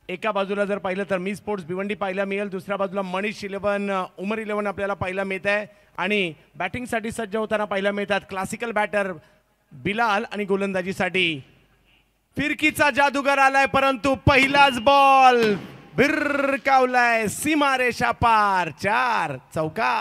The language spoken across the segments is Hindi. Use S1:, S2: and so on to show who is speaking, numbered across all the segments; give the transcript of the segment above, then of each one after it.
S1: एका बाजूला जर पाहिलं तर मी स्पोर्ट्स भिवंडी पाहायला मिळेल, दुसऱ्या बाजूला मनीष 11 उमर 11 आपल्याला पाहायला मिळत आहे आणि बॅटिंगसाठी सज्ज होताना पाहायला मिळतात क्लासिकल बॅटर बिलाल आणि गोलंदाजीसाठी फिरकीचा जादूगर आलाय, परंतु पहिलाच बॉल भिरकावलाय सीमारेषा पार, 4 चौका।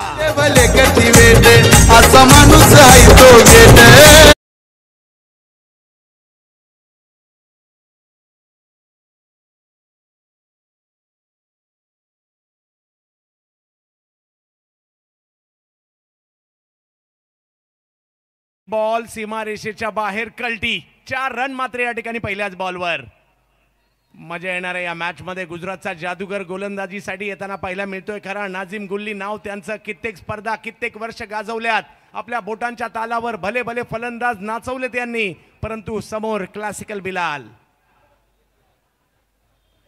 S1: बॉल सीमारेषेच्या बाहेर कल्टी, 4 रन मात्र या ठिकाणी पहिल्याच बॉलवर। मजा येणार आहे या मॅच मध्ये। गुजरातचा जादूगर गोलंदाजीसाठी येताना पाहायला मिळतोय खरा। नाझीम गुल्ली नाव त्यांचं, कित्येक स्पर्धा कित्येक वर्ष गाजवल्यात आपल्या बोटांच्या तालावर, भले भले फलंदाज नाचवले त्यांनी, परंतु समोर क्लासिकल बिलाल।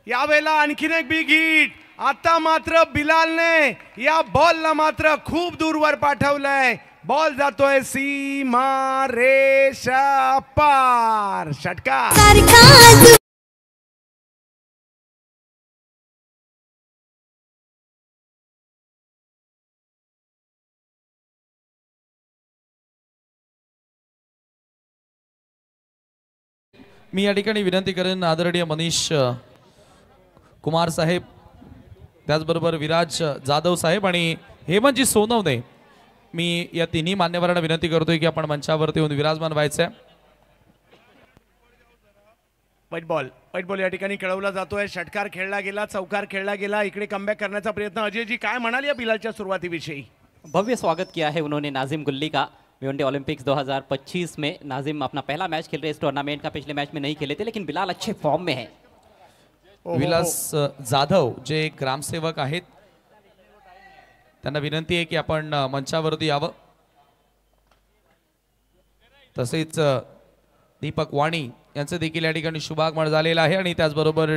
S1: यावेळेला आणखीन एक बिग हिट, आता मात्र बिलालने या बॉलला मात्र खूप दूरवर पाठवलंय। बॉल जातोय सीमा रेषा पार, षटकार।
S2: मी या ठिकाणी विनंती करेन आदरणीय मनीष कुमार साहेब, त्याचबरोबर विराज जाधव साहेब आणि हेमंतजी सोनवणे, मी या तिन्ही मान्यवरांना विनंती करतोय की आपण मंचावरती येऊन विराजमान व्हायचंय।
S1: व्हाईट बॉल या ठिकाणी खेळवला जातोय, षटकार खेळला गेला, चौकार खेळला गेला, इकडे कमबॅक करण्याचा प्रयत्न। अजयजी काय म्हणाल या बिलालच्या सुरुवातीविषयी?
S3: भव्य स्वागत किया है उन्होंने नाजिम गुल्ली का। भिवंडी ओलंपिक्स 2025 में नाजिम अपना पहला मैच खेल रहे इस टूर्नामेंट का, पिछले मैच में नहीं खेले थे, लेकिन बिलाल अच्छे फॉर्म में है।
S2: विलास जाधव जे ग्रामसेवक आहेत, त्यांना विनंती आहे की आपण मंचावरती यावं। तसेच दीपक वाणी यांचं देखील या ठिकाणी शुभागमन झालेलं आहे आणि त्याचबरोबर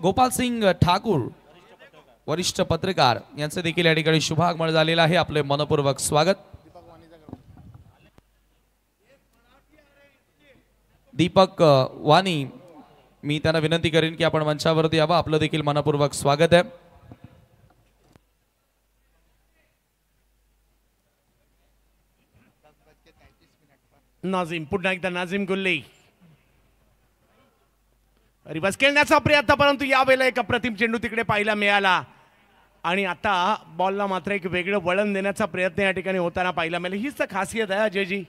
S2: गोपाल सिंग ठाकूर वरिष्ठ पत्रकार यांचं देखील या ठिकाणी शुभागमन झालेलं आहे। आपले मनपूर्वक स्वागत। दीपक वाणी, मी त्यांना विनंती करेन की आपण मंचावरती यावं, आपलं देखील मनपूर्वक स्वागत आहे।
S1: नाझीम, पुन्हा एकदा नाझीम गुल्ली रिवर्स खेळण्याचा प्रयत्न, परंतु यावेळेला एक अप्रतिम चेंडू तिकडे पाहायला मिळाला आणि आता बॉलला मात्र एक वेगळं वळण देण्याचा प्रयत्न या ठिकाणी होताना पाहायला मिळाला। हीच तर खासियत आहे अजयजी।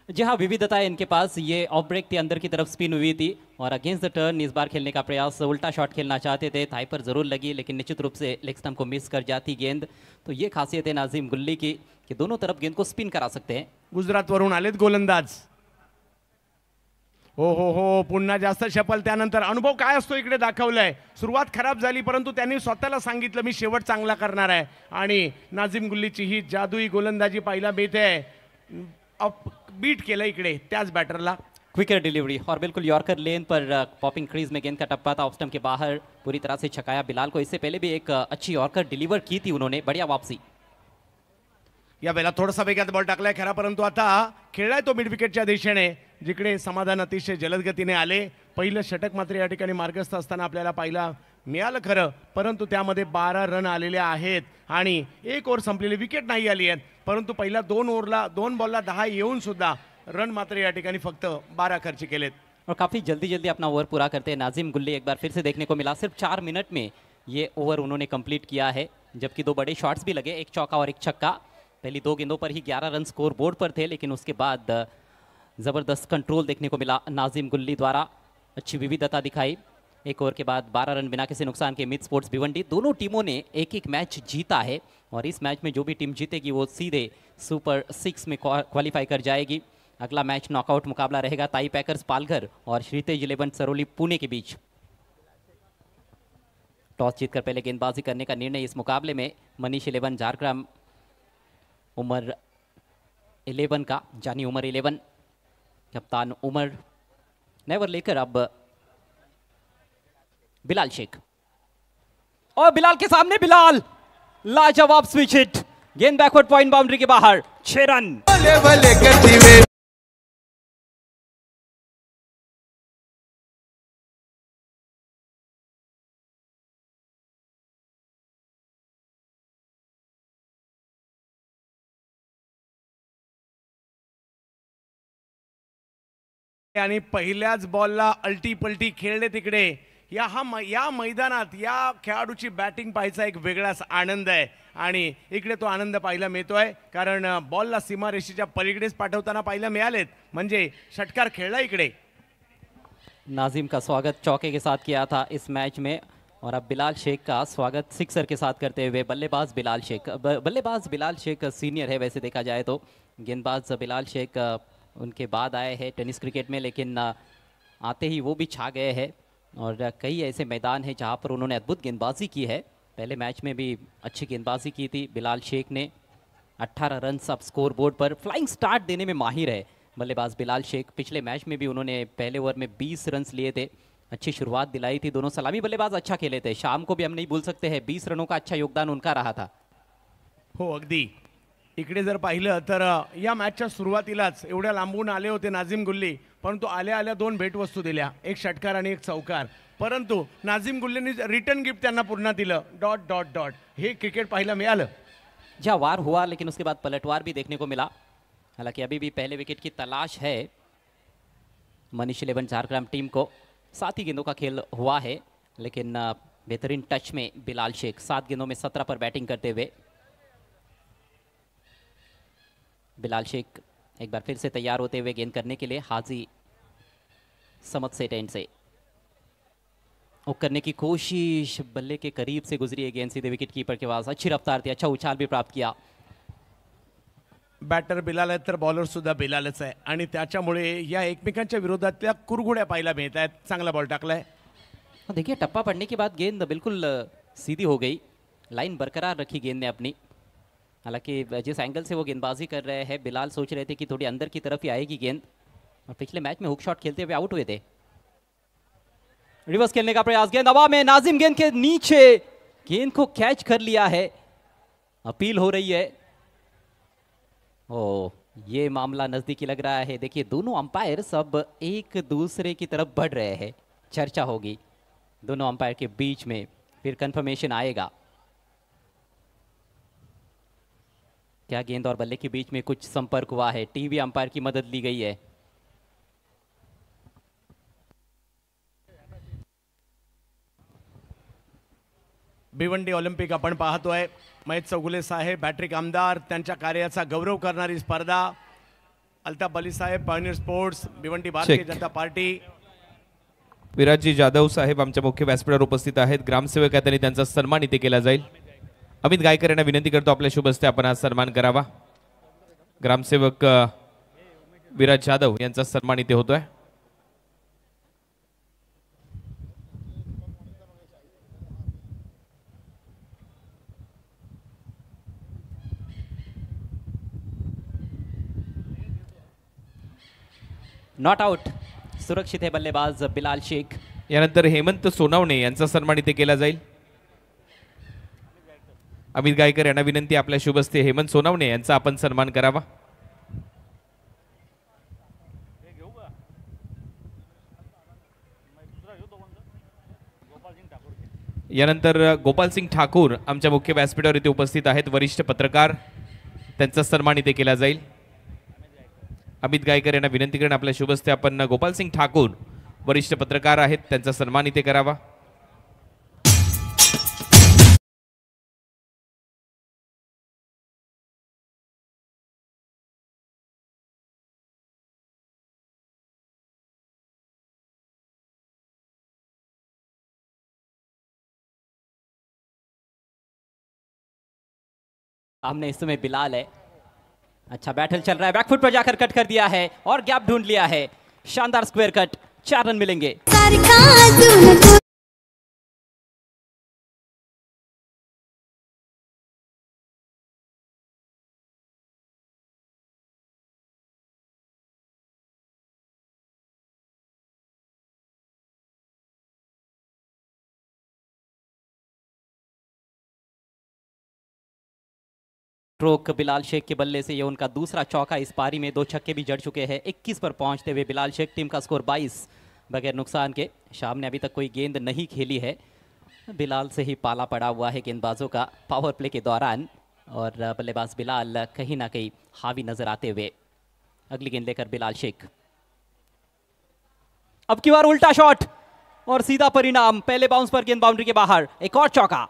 S3: जी हाँ, विविधता है इनके पास। ये ऑफ ब्रेक के अंदर की तरफ स्पिन हुई थी और अगेंस्ट द टर्न इस बार खेलने का प्रयास, उल्टा शॉट खेलना चाहते थे, थाई पर जरूर लगी लेकिन निश्चित रूप से लेग स्टंप को मिस कर जाती गेंद। तो ये खासियत है नाजिम गुल्ली की कि दोनों तरफ गेंद को स्पिन करा सकते हैं।
S1: गुजरात वरून आलेत गोलंदाज। हो, पुन्हा जास्त शपल, त्यानंतर अनुभव काय असतो इकडे दाखवलाय। सुरुवात खराब झाली, परंतु त्यांनी स्वतःला सांगितलं मी शेवट चांगला करणार आहे आणि नाझीम गुल्लीची ही जादुई गोलंदाजी पाहायला मिळते। बीट केलं इकडे त्याच बॅटरला।
S3: क्विकर डिलीवरी और बिल्कुल यॉर्कर लेन पर पॉपिंग क्रीज में गेंद का टप्पा था, ऑफ स्टंप के बाहर पूरी तरह से छकाया बिलाल को। इससे पहले भी एक अच्छी यॉर्कर डिलीवर की थी उन्होंने, बढ़िया वापसी।
S1: या वेळेला थोडासा वेगात बॉल टाकलाय खरा, परंतु आता खेळलाय तो मिड विकेटच्या दिशेने, जिकडे समाधान अतिशय जलद गतीने आले। पहिलं षटक मात्र या ठिकाणी मार्गस्थ असताना आपल्याला पाहायला मिळालं खरं, परंतु त्यामध्ये 12 रन आलेले आहेत आणि एक ओव्हर संपलेली, विकेट नाही आली आहे, परंतु पहिल्या 2 बॉलला 10 येऊन सुद्धा रन मात्र या ठिकाणी फक्त 12 खर्च केलेत
S3: और काफ़ी जल्दी जल्दी अपना ओवर पूरा करते हैं नाजिम गुल्ली। एक बार फिर से देखने को मिला, सिर्फ 4 मिनट में ये ओवर उन्होंने कंप्लीट किया है, जबकि 2 बड़े शॉट्स भी लगे, एक चौका और एक छक्का। पहली 2 गेंदों पर ही 11 रन स्कोर बोर्ड पर थे, लेकिन उसके बाद ज़बरदस्त कंट्रोल देखने को मिला नाजिम गुल्ली द्वारा, अच्छी विविधता दिखाई। एक ओवर के बाद 12 रन बिना किसी नुकसान के मिड स्पोर्ट्स भिवंडी। दोनों टीमों ने एक एक मैच जीता है और इस मैच में जो भी टीम जीतेगी वो सीधे सुपर 6 में क्वालिफाई कर जाएगी। अगला मैच नॉकआउट मुकाबला रहेगा ताई पैकर्स पालघर और श्रीतेज 11 सरोली पुणे के बीच। टॉस जीतकर पहले गेंदबाजी करने का निर्णय इस मुकाबले में मनीष 11 झारग्राम उमर 11 का, जानी उमर 11, कप्तान उमर नेवर लेकर अब बिलाल शेख, और बिलाल के सामने बिलाल, लाजवाब स्विच हिट, गेंद बैकवर्ड पॉइंट बाउंड्री के बाहर, 6 रन।
S1: आणि पहिल्याच बॉलला अल्टी पलटी खेळले तिकडे. या मैदानात या खेळाडूची बॅटिंग पाहायचा एक वेगळाच आनंद आहे आणि इकडे तो आनंद पाहायला मिळतोय कारण बॉलला सीमारेषेच्या पलीकडेच पाठवताना पाहायला मिळालेत. म्हणजे षटकार खेळला इकडे.
S3: नाजिम का स्वागत चौके के साथ किया था इस मैच में और अब बिलाल शेख का स्वागत सिक्सर के साथ करते हुए बल्लेबाज बिलाल शेख. बल्लेबाज बिलाल शेख सीनियर है वैसे देखा जाए तो. गेंदबाज बिलाल शेख उनके बाद आए हैं टेनिस क्रिकेट में, लेकिन आते ही वो भी छा गए हैं और कई ऐसे मैदान हैं जहां पर उन्होंने अद्भुत गेंदबाजी की है. पहले मैच में भी अच्छी गेंदबाजी की थी बिलाल शेख ने. 18 रन अब स्कोर बोर्ड पर. फ्लाइंग स्टार्ट देने में माहिर है बल्लेबाज बिलाल शेख. पिछले मैच में भी उन्होंने पहले ओवर में 20 रन लिए थे. अच्छी शुरुआत दिलाई थी. दोनों सलामी बल्लेबाज अच्छा खेले थे. शाम को भी हम नहीं भूल सकते हैं 20 रनों का अच्छा योगदान उनका रहा था.
S1: हो अगदी. इकडे जर पाहिलं तर या मॅचच्या सुरुवातीलाच एवढ्या लांबून आले होते नाझिम गुल्ली, परंतु आल्या आल्या दोन भेटवस्तू दिल्या, एक षटकार आणि एक चौकार. परंतु नाझिम गुल्लीने रिटर्न गिफ्ट त्यांना पुन्हा दिलं. Dot dot dot. हे क्रिकेट पाहायला मिळालं.
S3: जहाँ वार हुआ लेकिन उसके बाद पलटवार भी देखने को मिला. हालांकि अभी भी पहले विकेट की तलाश है मनीष 11 झारग्राम टीम को. 7 ही गेंदों का खेल हुआ है लेकिन बेहतरीन टच में बिलाल शेख 7 गेंदों में 17 पर बैटिंग करते हुए. बिलाल शेख एक बार फिर से तैयार होते हुए गेंद करने के लिए. हाजी समझ से टेंट से और करने की कोशिश, बल्ले के करीब से गुजरी है गेंद सीधे विकेट कीपर के पास. अच्छी रफ्तार थी, अच्छा उछाल भी प्राप्त किया.
S1: बॅटर बिलाल आहे तर बॉलर सुद्धा बिलालच आहे आणि त्याच्यामुळे या एकमेकांच्या विरोधातल्या कुरघोड्या पाहायला मिळत आहेत. चांगला बॉल टाकलाय.
S3: देखिए टप्पा पड़ने के बाद गेंद बिल्कुल सीधी हो गई. लाइन बरकरार रखी गेंद ने अपनी. हालांकि जिस एंगल से वो गेंदबाजी कर रहे हैं बिलाल सोच रहे थे कि थोड़ी अंदर की तरफ ही आएगी गेंद. और पिछले मैच में हुक शॉट खेलते हुए आउट हुए थे. रिवर्स खेलने का प्रयास. गेंद हवा में. नाजिम गेंद के नीचे गेंद को कैच कर लिया है. अपील हो रही है. ओ ये मामला नजदीकी लग रहा है. देखिए दोनों अंपायर सब एक दूसरे की तरफ बढ़ रहे हैं. चर्चा होगी दोनों अंपायर के बीच में, फिर कंफर्मेशन आएगा. क्या गेंद और बल्ले के बीच में कुछ संपर्क हुआ है? टीवी अंपायर की मदद ली गई है.
S1: भिवंडी ऑलिम्पिक आपण पाहतोय. महेश चौगुले साहेब बॅटरी आमदार, त्यांच्या कार्याचा गौरव करणारी स्पर्धा. अल्ताफ अली साहेब Pioneer sports, Bhiwandi Bharatiya Janata party.
S2: विराजजी Jadhav साहेब आमच्या मुख्य व्यासपीठावर उपस्थित आहेत. ग्रामसेवक आहेत आणि त्यांचा सन्मान इथे केला जाईल. अमित गायकर यांना विनंती करतो आपल्या शुभ हस्ते आपण आज सन्मान करावा. ग्रामसेवक विराज जाधव यांचा सन्मान इथे होतोय.
S3: Not out. सुरक्षित है बल्लेबाज बिलाल शेख.
S2: यानंतर हेमंत सोनावणे यांचा सन्मान इथे केला जाईल. अमित गायकर यांना विनंती आपल्या शुभ हस्ते हेमंत सोनावणे यांचा आपण सन्मान करावा. यानंतर गोपाल सिंग ठाकूर आमच्या मुख्य व्यासपीठावर इथे उपस्थित आहेत, वरिष्ठ पत्रकार. त्यांचा सन्मान इथे केला जाईल. अमित गायकर यांना विनंती करून आपल्या शुभ हस्ते आपण गोपाल सिंग ठाकूर वरिष्ठ पत्रकार आहेत त्यांचा सन्मान इथे करावा.
S3: सामने इस समय बिलाल है. अच्छा बैटल चल रहा है. बैकफुट पर जाकर कट कर दिया है और गैप ढूंढ लिया है. शानदार स्क्वायर कट. 4 रन मिलेंगे. स्ट्रोक बिलाल शेख के बल्ले से ये उनका दूसरा चौका इस पारी में. 2 छक्के भी जड़ चुके हैं. 21 पर पहुंचते हुए बिलाल शेख. टीम का स्कोर 22 बगैर नुकसान के. शाम ने अभी तक कोई गेंद नहीं खेली है. बिलाल से ही पाला पड़ा हुआ है गेंदबाजों का पावर प्ले के दौरान और बल्लेबाज बिलाल कहीं ना कहीं हावी नजर आते हुए. अगली गेंद लेकर बिलाल शेख. अब की बार उल्टा शॉट और सीधा परिणाम, पहले बाउंस पर गेंद बाउंड्री के बाहर, एक और चौका।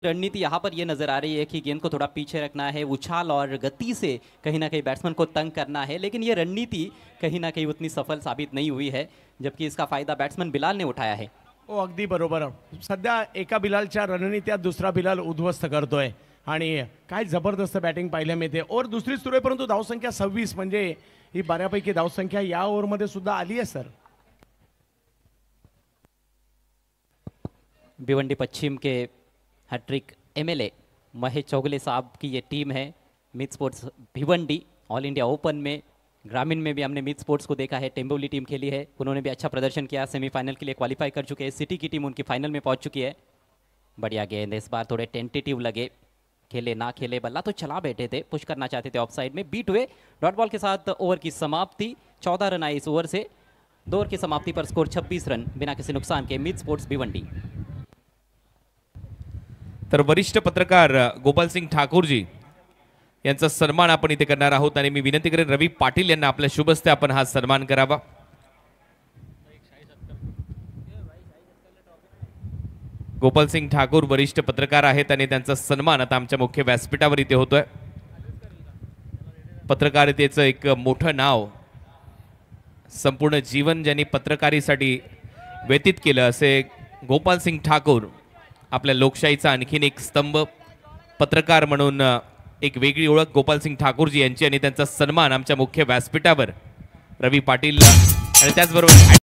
S3: रणनीति यहाँ पर ये नजर आ रही है कि गेंद को थोड़ा पीछे रखना है, उछाल और गति से कहीं ना कहीं बैट्समैन को तंग करना है, लेकिन ये रणनीति कहीं ना कहीं उतनी सफल साबित नहीं हुई है, जबकि इसका फायदा बैट्समैन बिलाल ने उठाया है।
S1: हो अगदी बरोबर. सध्या एका बिलालच्या रणनीत्यात दुसरा बिलाल उद्ध्वस्त करतोय आणि काय जबरदस्त बॅटिंग पाहायला मिळते. ओव्हर दुसरी सुरू आहे परंतु धावसंख्या 26 म्हणजे ही बऱ्यापैकी धावसंख्या या ओव्हरमध्ये सुद्धा आली आहे सर.
S3: भिवंडी पश्चिम के हैट्रिक एमएलए महेश चौगले साहब की ये टीम है. Mid sports Bhiwandi all India open में, ग्रामीण में भी हमने मिड स्पोर्ट्स को देखा है, टेम्बोली टीम खेली है, उन्होंने भी अच्छा प्रदर्शन किया, सेमीफाइनल के लिए क्वालिफाई कर चुके हैं. सिटी की टीम उनकी फाइनल में पहुंच चुकी है. बढ़िया गेंद, इस बार थोड़े टेंटेटिव लगे, खेले ना खेले, बल्ला तो चला बैठे थे, पुश करना चाहते थे, ऑफ साइड में बीट हुए. डॉट बॉल के साथ ओवर की समाप्ति, 14 रन आए इस ओवर से. 2 ओवर की समाप्ति पर स्कोर 26 रन बिना किसी नुकसान के. Mid sports Bhiwandi.
S2: तर वरिष्ठ पत्रकार गोपाल सिंग ठाकूर जी यांचा सन्मान आपण इथे करणार आहोत आणि मी विनंती करेन रवी पाटील यांना आपल्या शुभ हस्ते आपण हा सन्मान करावा. गोपाल सिंग ठाकूर वरिष्ठ पत्रकार आहेत आणि त्यांचा सन्मान आता आमच्या मुख्य व्यासपीठावर इथे होतोय. पत्रकारितेचं एक मोठं नाव, संपूर्ण जीवन ज्यांनी पत्रकारितेसाठी व्यतीत केलं असे गोपाल सिंग ठाकूर, आपल्या लोकशाहीचा आणखीन एक स्तंभ, पत्रकार म्हणून एक वेगळी ओळख गोपाल सिंग ठाकूरजी यांची आणि त्यांचा सन्मान आमच्या मुख्य व्यासपीठावर रवी पाटील आणि त्याचबरोबर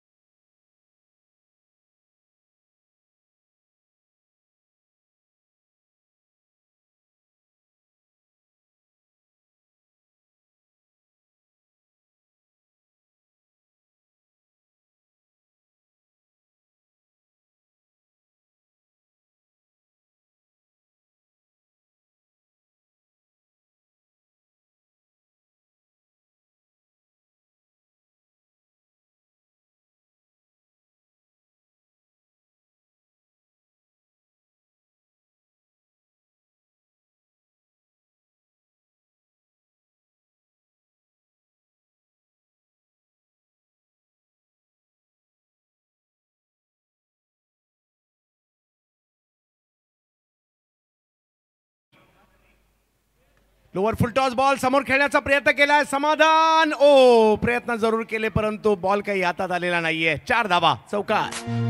S1: लोअर फुल टॉस बॉल समोर खेळण्याचा प्रयत्न केलाय. समाधान, ओ प्रयत्न जरूर केले परंतु बॉल काही हातात आलेला नाहीये. 4 धावा, चौकार.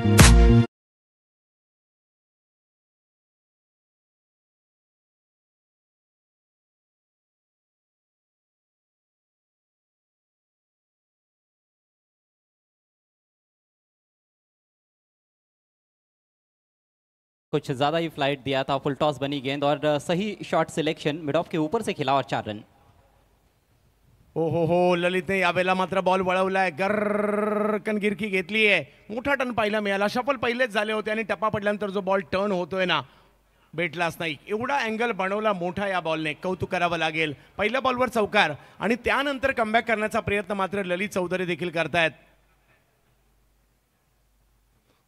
S3: कुछ ज़्यादा ही फ्लाइट दिया था, फुल टॉस बनी गेंद और सही शॉट सिलेक्शन, मिड ऑफ के ऊपर से खेला और 4 रन.
S1: हो ललितने यावेळेला मात्र बॉल वळवलाय, गरकन गिरकी घेतली आहे. मोठा टर्न पाहायला मिळाला. शफल पहिलेच झाले होते आणि टप्पा पडल्यानंतर जो बॉल टर्न होतोय ना, भेटलाच नाही. एवढा अँगल बनवला मोठा या बॉलने, कौतुक करावं लागेल. पहिल्या बॉलवर चौकार आणि त्यानंतर कमबॅक करण्याचा प्रयत्न मात्र ललित चौधरी देखील करतायत.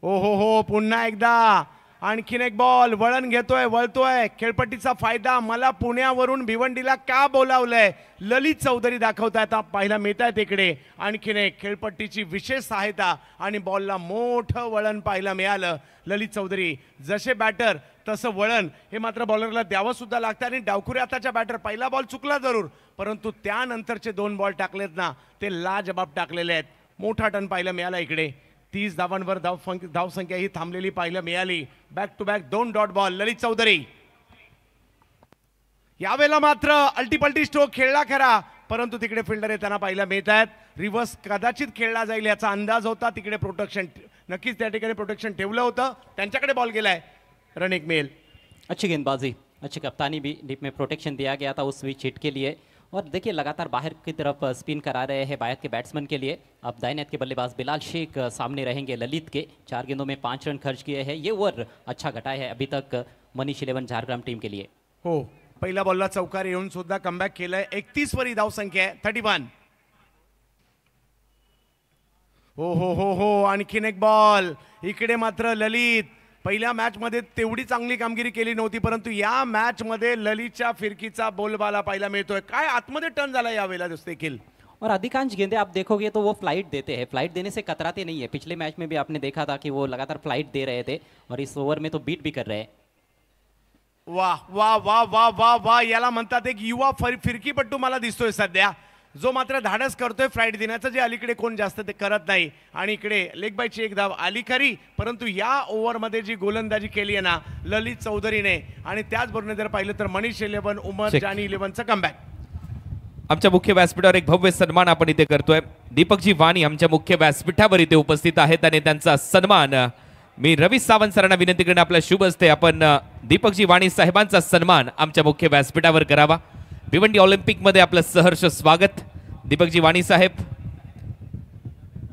S1: हो पुन्हा एकदा आणखीन एक बॉल, वळण घेतोय, वळतोय. खेळपट्टीचा फायदा, मला पुण्यावरून भिवंडीला का बोलावलंय ललित चौधरी दाखवतायत, पाहायला मिळत आहेत इकडे. आणखीन एक खेळपट्टीची विशेष सहायता आणि बॉलला मोठं वळण पाहायला मिळालं. ललित चौधरी जसे बॅटर तसं वळण हे मात्र बॉलरला द्यावं सुद्धा लागतं. आणि डावखुरे आताच्या बॅटर, पहिला बॉल चुकला जरूर परंतु त्यानंतरचे 2 बॉल टाकलेत ना, ते लाजबाब टाकलेले आहेत. मोठा टर्न पाहायला मिळाला इकडे. 30 धावांवर धावसंख्या ही थांबलेली पाहायला मिळाली. Back to back 2 dot ball Lalit Chaudhary. यावेळेला मात्र अल्टीपल्टी स्ट्रोक खेळला खरा परंतु तिकडे फिल्डर येताना पाहायला मिळत आहेत. रिव्हर्स कदाचित खेळला जाईल याचा अंदाज होता. तिकडे प्रोटेक्शन, नक्कीच त्या ठिकाणी प्रोटेक्शन ठेवलं होतं. त्यांच्याकडे बॉल गेलाय. रन एक मेल.
S3: अच्छी गेंदबाजी, अच्छी कप्तानी भी. डीप में प्रोटेक्शन दिया गया था उस स्विच हिट के लिए. और देखिए लगातार बाहर की तरफ स्पिन करा रहे हैं बायत के बैट्समैन के लिए. अब दाहिने हाथ के बल्लेबाज बिलाल शेख सामने रहेंगे ललित के. 4 गेंदों में 5 रन खर्च किए हैं. ये ओवर अच्छा घटा है, अभी तक मनीष 11 झारग्राम टीम के लिए।
S1: हो, पहिल्या बॉलला चौकार येऊन सुद्धा कमबॅक केलंय. 31 वरी धाव संख्या आहे, 31. हो हो हो हो, आणखीन एक बॉल. इकडे मात्र ललित पहिल्या मॅच मध्ये तेवढी चांगली कामगिरी केली नव्हती, परंतु या मॅच मध्ये ललितच्या फिरकीचा बोलबाला पाहायला मिळतोय. काय आतमध्ये टर्न झाला यावेळेला देखील.
S3: और अधिकांश गेंदे आप देखोगे तो वो फ्लाइट देते हैं, फ्लाइट देने से कतराते नहीं है। पिछले मैच में भी आपने देखा था कि वो लगातार फ्लाइट दे रहे थे और इस ओवर में तो बीट भी कर रहे हैं।
S1: वाह वाह वाह वाह वाह वाह, याला म्हणतात एक युवा फिरकीपट्टू मला दिसतोय सध्या, जो मात्र धाडस करतोय फ्लाइट देण्याचं, जे अलीकडे कोण जास्त ते करत नाही. आणि इकडे लेग बायची एक धाव आली खरी, परंतु या ओव्हरमध्ये जी गोलंदाजी केली आहे ना ललित चौधरीने, आणि त्याचबरोबर जर पाहिलं तर मनीष 11 उमर जानी 11चा कमबॅक.
S4: आमच्या मुख्य व्यासपीठावर एक भव्य सन्मान आपण इथे करतोय. दीपकजी वाणी आमच्या मुख्य व्यासपीठावर इथे उपस्थित आहेत आणि त्यांचा सन्मान मी रवी सावंत सरांना विनंती करणे आपल्या शुभ असते आपण दीपकजी वाणी साहेबांचा सन्मान आमच्या मुख्य व्यासपीठावर करावा. भिवंडी ऑलिम्पिक मध्ये आपलं सहर्ष स्वागत दीपकजी वाणी साहेब.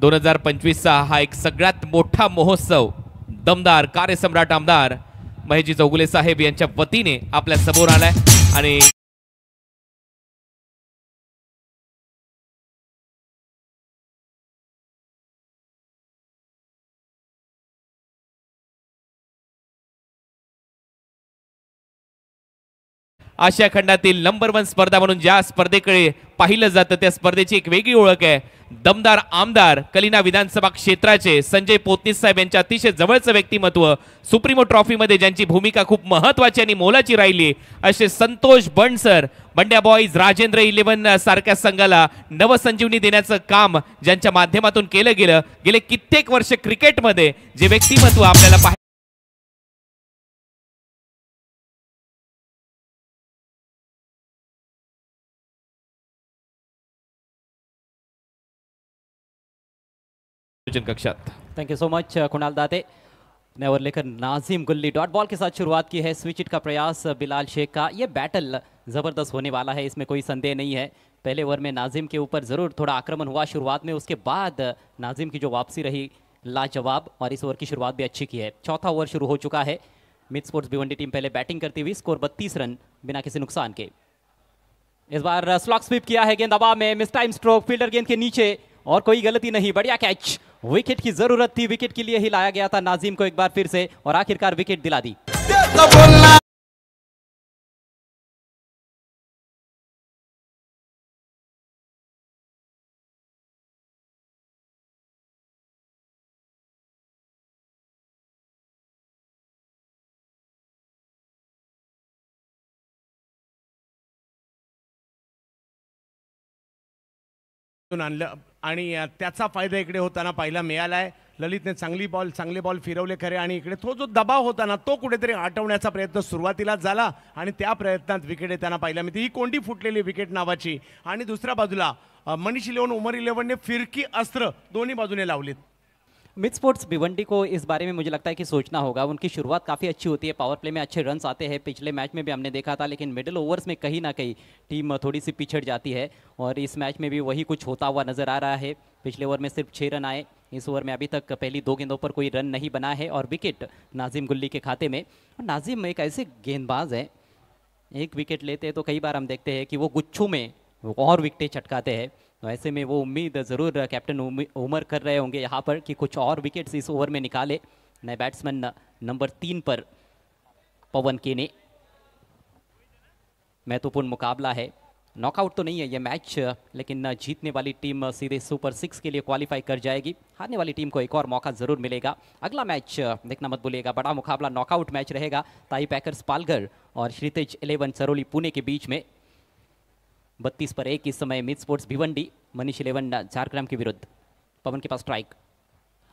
S4: 2025चा हा एक सगळ्यात मोठा महोत्सव दमदार कार्यसम्राट आमदार महेशजी चौगुले साहेब यांच्या वतीने आपल्या समोर आलाय आणि आशिया खंडातील नंबर 1 स्पर्धा म्हणून ज्या स्पर्धेकडे पाहिलं जातं त्या स्पर्धेची एक वेगळी ओळख आहे. दमदार आमदार कलिना विधानसभा क्षेत्राचे संजय पोतनीस साहेब यांच्या अतिशय जवळचं व्यक्तिमत्व, सुप्रीमो ट्रॉफी मध्ये ज्यांची भूमिका खूप महत्वाची आणि मोलाची राहिली असे संतोष बंडसर, बंड्या बॉईज, राजेंद्र 11 सारख्या संघाला नवसंजीवनी देण्याचं काम ज्यांच्या माध्यमातून केलं गेलं. गेले कित्येक वर्ष क्रिकेटमध्ये जे व्यक्तिमत्व आपल्याला कक्षात.
S3: Thank you so much Kunal दाते ने ओवर लेकर नाजिम गुल्ली डॉट बॉल के साथ शुरुआत की है. स्विच हिट का प्रयास बिलाल शेख का. ये बैटल ज़बरदस्त होने वाला है, इसमें कोई संदेह नहीं है. पहले ओवर में नाजिम के ऊपर ज़रूर थोड़ा आक्रमण हुआ शुरुआत में, उसके बाद नाजिम की जो वापसी रही लाजवाब और इस ओवर की शुरुआत भी अच्छी की है. चौथा ओवर शुरू हो चुका है. मिड स्पोर्ट्स भिवंडी टीम पहले बैटिंग करती हुई, स्कोर 32 रन बिना किसी नुकसान के. इस बार स्लॉग स्वीप किया है, गेंद हवा में, मिस टाइम स्ट्रोक, फील्डर गेंद के नीचे और कोई गलती नहीं. बढ़िया कैच, विकेट की जरूरत थी, विकेट के लिए ही लाया गया था नाजिम को एक बार फिर से और आखिरकार विकेट दिला दी.
S1: आणलं आणि त्याचा फायदा इकडे होताना पाहायला मिळालाय. ललितने चांगले बॉल फिरवले खरे, आणि इकडे तो जो दबाव होता ना तो कुठेतरी हटवण्याचा प्रयत्न सुरुवातीला झाला आणि त्या प्रयत्नात विकेट त्यांना पाहायला मिळते. ही कोंडी फुटलेली विकेट नावाची. आणि दुसऱ्या बाजूला मनीष 11 उमर 11ने फिरकी अस्त्र दोन्ही बाजूने लावलीत.
S3: मिड स्पोर्ट्स भिवंडी को इस बारे में मुझे लगता है कि सोचना होगा. उनकी शुरुआत काफ़ी अच्छी होती है, पावर प्ले में अच्छे रन्स आते हैं, पिछले मैच में भी हमने देखा था, लेकिन मिडिल ओवर्स में कहीं ना कहीं टीम थोड़ी सी पिछड़ जाती है और इस मैच में भी वही कुछ होता हुआ नजर आ रहा है. पिछले ओवर में सिर्फ 6 रन आए, इस ओवर में अभी तक पहली 2 गेंदों पर कोई रन नहीं बना है और विकेट नाजिम गुल्ली के खाते में. और नाजिम एक ऐसे गेंदबाज हैं, एक विकेट लेते हैं तो कई बार हम देखते हैं कि वो गुच्छों में और विकेटें चटकाते हैं. तो ऐसे में वो उम्मीद ज़रूर कैप्टन उमर कर रहे होंगे यहाँ पर कि कुछ और विकेट्स इस ओवर में निकाले. नए बैट्समैन नंबर 3 पर पवन केने. महत्वपूर्ण मुकाबला है, नॉकआउट तो नहीं है ये मैच, लेकिन जीतने वाली टीम सीधे सुपर 6 के लिए क्वालिफाई कर जाएगी. हारने वाली टीम को एक और मौका ज़रूर मिलेगा. अगला मैच देखना मत भूलिएगा, बड़ा मुकाबला नॉकआउट मैच रहेगा. ताई पैकर्स पालघर और श्रीतेज 11 सरोली पुणे के बीच में. 32 पर 1 इस समय मिड स्पोर्ट्स भिवंडी मनीष 11 झारग्राम के विरुद्ध. पवन के पास स्ट्राइक.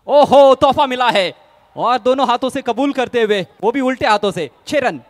S3: ओहो, तोहफा मिला है और दोनों हाथों से कबूल करते हुए, वो भी उल्टे हाथों से. 6 रन.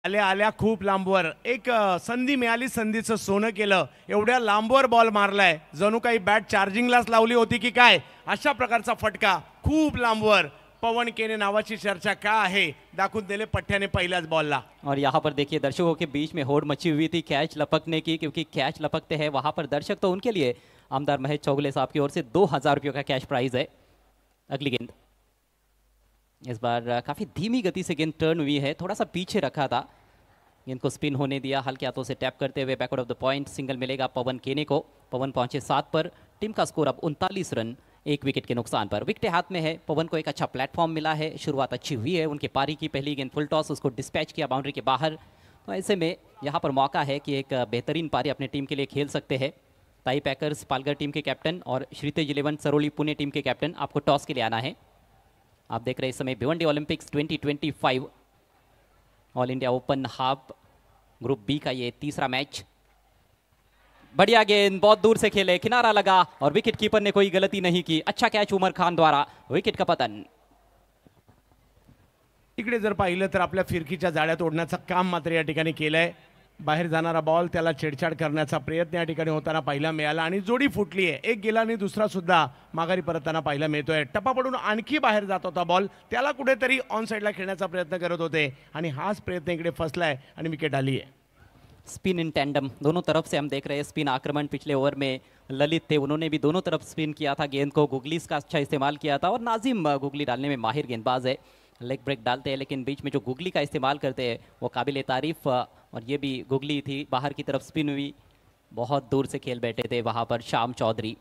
S1: आल्या आल्या खूप लांबवर एक संधी मिळाली, संधीचं सोनं केलं. एवढ्या लांबवर बॉल मारलाय जणू काही बॅट चार्जिंगलाच लावली होती की काय, अशा प्रकारचा फटका खूप लांबवर. पवन केने नावाची चर्चा का आहे, दाखवून दिले पठ्याने पहिल्याच बॉलला.
S3: और यहाँ पर देखिए दर्शकों के बीच में होड़ मची हुई थी कैच लपकने की, क्योंकि कैच लपकते हैं वहाँ पर दर्शक, तो उनके लिए आमदार महेश चौगुले साहब की ओर से 2000 रुपयों का कैश प्राइज है। अगली गेंद इस बार काफ़ी धीमी गति से गेंद टर्न हुई है, थोड़ा सा पीछे रखा था, गेंद को स्पिन होने दिया, हल्के हाथों से टैप करते हुए backward of the point single मिलेगा पवन केने को। पवन पहुंचे 7 पर, टीम का स्कोर अब 39 रन 1 विकेट के नुकसान पर। विकेट हाथ में है, पवन को एक अच्छा प्लेटफॉर्म मिला है, शुरुआत अच्छी हुई है, उनके पारी की पहली गेंद फुल टॉस, उसको डिस्पैच किया बाउंड्री के बाहर। तो ऐसे में यहाँ पर मौका है कि एक बेहतरीन पारी अपने टीम के लिए खेल सकते हैं। ताई पैकर्स पालघर टीम के कैप्टन और श्रीतेज 11 सरोली पुणे टीम के कैप्टन, आपको टॉस के लिए आना है। आप देख रहे हैं इस समय Bhiwandi Olympics 2025 all India open half group B का ये तीसरा मैच। बढ़िया गेंद बहुत दूर से खेले, किनारा लगा और विकेट कीपर ने कोई गलती नहीं की, अच्छा कैच उमर खान द्वारा, विकेट का पतन।
S1: इकडे जर पाहिलं तर आपल्या फिरकीच्या जाळ्यात ओढण्याचं काम मात्र या ठिकाणी केलंय. बाहेर जाणारा बॉल त्याला छेडछाड करण्याचा प्रयत्न या ठिकाणी होताना पाहायला मिळाला आणि जोडी फुटली आहे. एक गेला आणि दुसरा सुद्धा माघारी परतताना पाहायला मिळतोय. टप्पा पडून आणखी बाहेर जात होता बॉल, त्याला कुठेतरी ऑन साइडला खेळण्याचा प्रयत्न करत होते आणि हाच प्रयत्न इकडे फसलाय आणि विकेट आली आहे.
S3: स्पिन इन टैंडम दोनों तरफ से हम देख रहे हैं स्पिन आक्रमण। पिछले ओवर में ललित थे, उन्होंने भी दोनों तरफ स्पिन किया था, गेंद को गुगलीस का अच्छा इस्तेमाल किया था और नाजिम गुगली डालने में माहिर गेंदबाज है, लेग ब्रेक डालते हैं, लेकिन बीच में जो गुगली का इस्तेमाल करते हैं वो काबिल तारीफ। और ये भी गुगली थी, बाहर की तरफ स्पिन हुई, बहुत दूर से खेल बैठे थे वहाँ पर शाम चौधरी।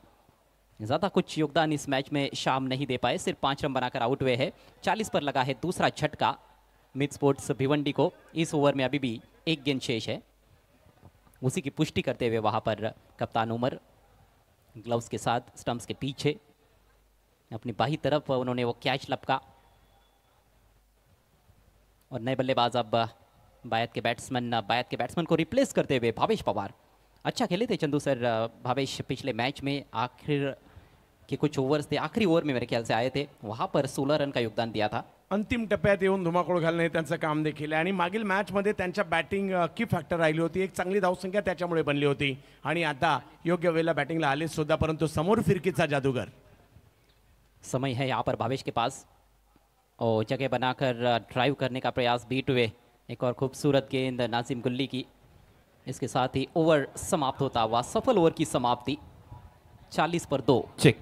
S3: ज़्यादा कुछ योगदान इस मैच में शाम नहीं दे पाए, सिर्फ 5 रन बनाकर आउट हुए हैं। 40 पर लगा है दूसरा झटका मिड स्पोर्ट्स भिवंडी को। इस ओवर में अभी भी एक गेंद शेष है, उसी की पुष्टि करते हुए वहाँ पर कप्तान उमर ग्लव्स के साथ स्टंप्स के पीछे अपनी बाही तरफ उन्होंने वो कैच लपका। और नए बल्लेबाज अब बायत के बैट्समैन को रिप्लेस करते हुए भावेश पवार। अच्छा खेले थे चंदू सर भावेश पिछले मैच में, आखिर के कुछ ओवर्स थे, आखिरी ओवर में मेरे ख्याल से आए थे, वहाँ पर 16 रन का योगदान दिया था।
S1: अंतिम टप्प्यात येऊन धुमाकूळ घालणे त्यांचं काम देखील आहे आणि मागील मॅचमध्ये त्यांच्या बॅटिंग की फॅक्टर राहिली होती, एक चांगली धावसंख्या त्याच्यामुळे बनली होती आणि आता योग्य वेळेला बॅटिंगला आले सुद्धा, परंतु समोर फिरकीचा जादूगर।
S3: समय है यहाँ पर भावेश के पास और जगह बनाकर ड्राइव करने का प्रयास बीट हुए। एक और खूबसूरत गेंद नाजिम गुल्ली की, इसके साथ ही ओवर समाप्त होता हुआ सफल ओवर की समाप्ति 40 पर 2।
S4: चेक।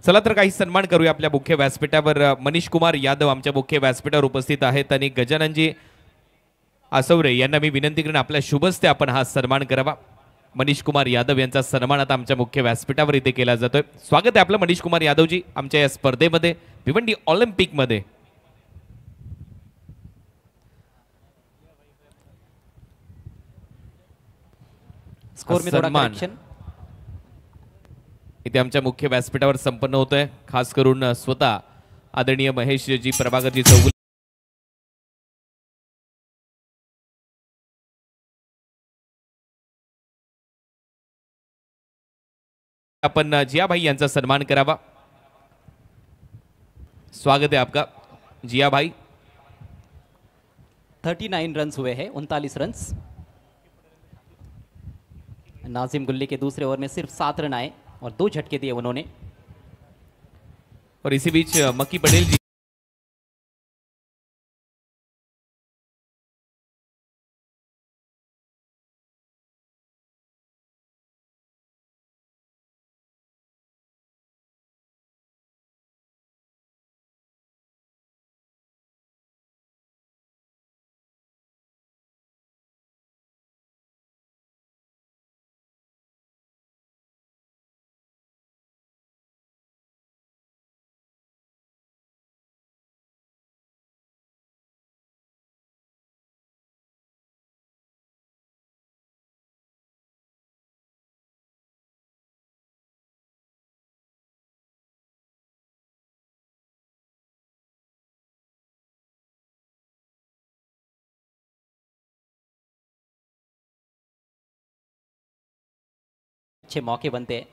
S4: चला तर काही सन्मान करूया आपल्या मुख्य व्यासपीठावर। मनीष कुमार यादव आमच्या मुख्य व्यासपीठावर उपस्थित आहेत आणि गजाननजी आसवरे यांना मी विनंती करेन आपल्या शुभस्ते आपण हा सन्मान करावा। मनीष कुमार यादव यांचा सन्मान आता आमच्या मुख्य व्यासपीठावर इथे केला जातोय। स्वागत आहे आपलं मनीष कुमार यादवजी आमच्या या स्पर्धेमध्ये, भिवंडी ऑलिम्पिक मध्ये।
S3: स्कोर में थोड़ा करेक्शन
S4: इथे आमच्या मुख्य व्यासपीठावर संपन्न होतोय, खास करून स्वतः आदरणीय महेशजी प्रभाकरजी चौगुले अपन जिया भाई यांचा सन्मान करावा। स्वागत है आपका जिया भाई।
S3: 39 रन हुए हैं, 39 रन। नाजिम गुल्ली के दूसरे ओवर में सिर्फ 7 रन आए और 2 झटके दिए उन्होंने।
S4: और इसी बीच मक्की पटेल जी
S3: अच्छे मौके बनते हैं,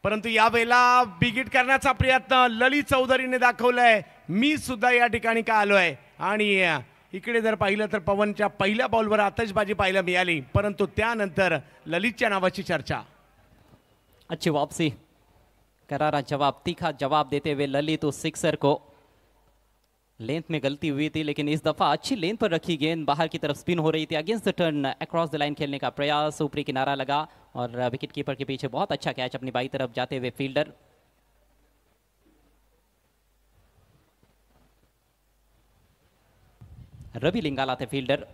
S1: परंतु यावेळेला बिगिट करण्याचा प्रयत्न ललित चौधरीने दाखवलाय। मी सुद्धा या ठिकाणी का आलोय आणि इकडे जर पाहिलं तर पवनच्या पहिल्या बॉलवर आतषबाजी पाहायला मिळाली, परंतु त्यानंतर ललितच्या नावाची चर्चा.
S3: अच्छी वापसी, करारा जवाब, तीखा जवाब देते हुए ललित उस सिक्सर को. लेंथ में गलती हुई थी लेकिन इस दफा अच्छी लेंथ पर रखी गेंद, बाहर की तरफ स्पिन हो रही थी. Against the turn across the line खेलने का प्रयास, ऊपरी किनारा लगा और विकेट कीपर के पीछे बहुत अच्छा कैच अपनी बाई तरफ जाते हुए फील्डर. रवि लिंगाला थे फील्डर.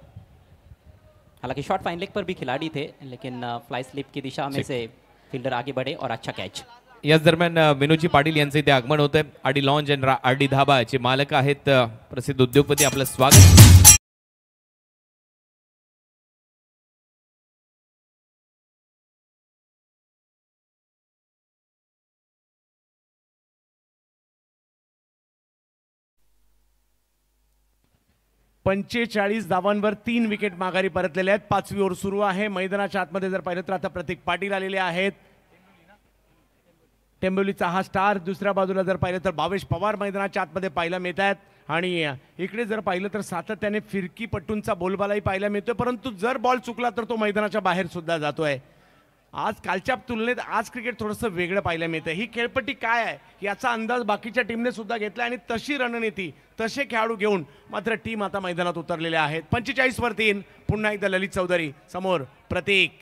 S3: हालांकि शॉर्ट फाइन लेग पर भी खिलाड़ी थे लेकिन फ्लाई स्लिप की दिशा में से फील्डर आगे बढ़े और अच्छा कैच.
S4: याच दरम्यान विनोदजी पाटील यांचे इथे आगमन होत आहे. आरडी लॉन्ज अँड आरडी धाबाचे मालक आहेत प्रसिद्ध उद्योगपती. आपलं स्वागत.
S1: पंचेचाळीस धावांवर 3 विकेट माघारी परतलेले आहेत. 5वी ओव्हर सुरू आहे. मैदानाच्या आतमध्ये जर पाहिलं तर आता प्रतीक पाटील आलेले आहेत. टेंबोलीचा हा स्टार. दुसऱ्या बाजूला जर पाहिलं तर भावेश पवार मैदानाच्या आतमध्ये पाहायला मिळत आहेत. आणि इकडे जर पाहिलं तर सातत्याने फिरकीपट्टूंचा बोलबालाही पाहायला मिळतोय, परंतु जर बॉल चुकला तर तो मैदानाच्या बाहेर सुद्धा जातोय. आज कालच्या तुलनेत आज क्रिकेट थोडंसं वेगळं पाहायला मिळतं. ही खेळपट्टी काय आहे याचा अंदाज बाकीच्या टीमने सुद्धा घेतला आणि तशी रणनीती, तसे खेळाडू घेऊन मात्र टीम आता मैदानात उतरलेले आहेत. 45 वर 3. पुन्हा एकदा ललित चौधरी समोर प्रतीक.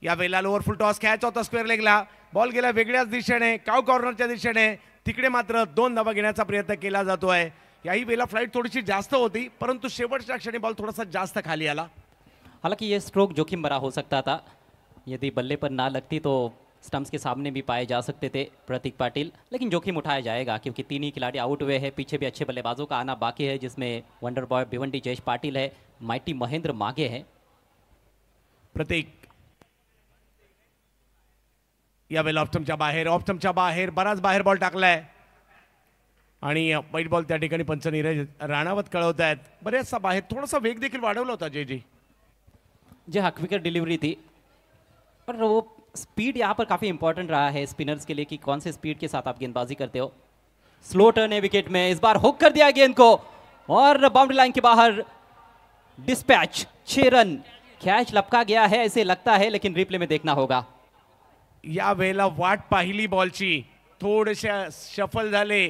S1: या वेळेला लोअर फुल टॉस खेळायचा होता स्क्वेअर लेगला. बॉल गेला वेगळ्याच दिशेने, काव कॉर्नरच्या दिशेने. तिकडे मात्र 2 धावा घेण्याचा प्रयत्न केला जातोय. याही वेळेला फ्लाइट थोडीशी जास्त होती, परंतु शेवटच्या क्षणी बॉल थोडासा जास्त खाली आला.
S3: हालांकि ये स्ट्रोक जोखिम भरा हो सकता था. यदि बल्ले पर ना लगती तो स्टंप्स के सामने भी पाए जा सकते थे प्रतीक पाटिल, लेकिन जोखिम उठाया जाएगा क्योंकि 3 ही खिलाड़ी आउट हुए हैं. पीछे भी अच्छे बल्लेबाजों का आना बाकी है, जिसमें वंडर बॉय भिवंडी जयेश पाटिल है, माइटी महेंद्र मागे है.
S1: प्रतीक यावेळेला ऑफ बाहेर बराच बाहेर बॉल टाकलाय आणि वाईट बॉल त्या ठिकाणी पंच नीरज राणावत कळवत आहेत. बरेचसा बाहेर थोडासा वेग देखील वाढवला होता जी.
S3: जी हाँ, क्विकर डिलीवरी थी और वो स्पीड यहाँ पर काफ़ी इंपॉर्टेंट रहा है स्पिनर्स के लिए कि कौन से स्पीड के साथ आप गेंदबाजी करते हो. स्लो टर्न है विकेट में, इस बार हुक कर दिया गेंद को और बाउंड्री लाइन के बाहर डिस्पैच. 6 रन. कैच लपका गया है ऐसे लगता है, लेकिन रिप्ले में देखना होगा.
S1: या वेळेला वाट पाहिली बॉलची, थोडेसे शफल झाले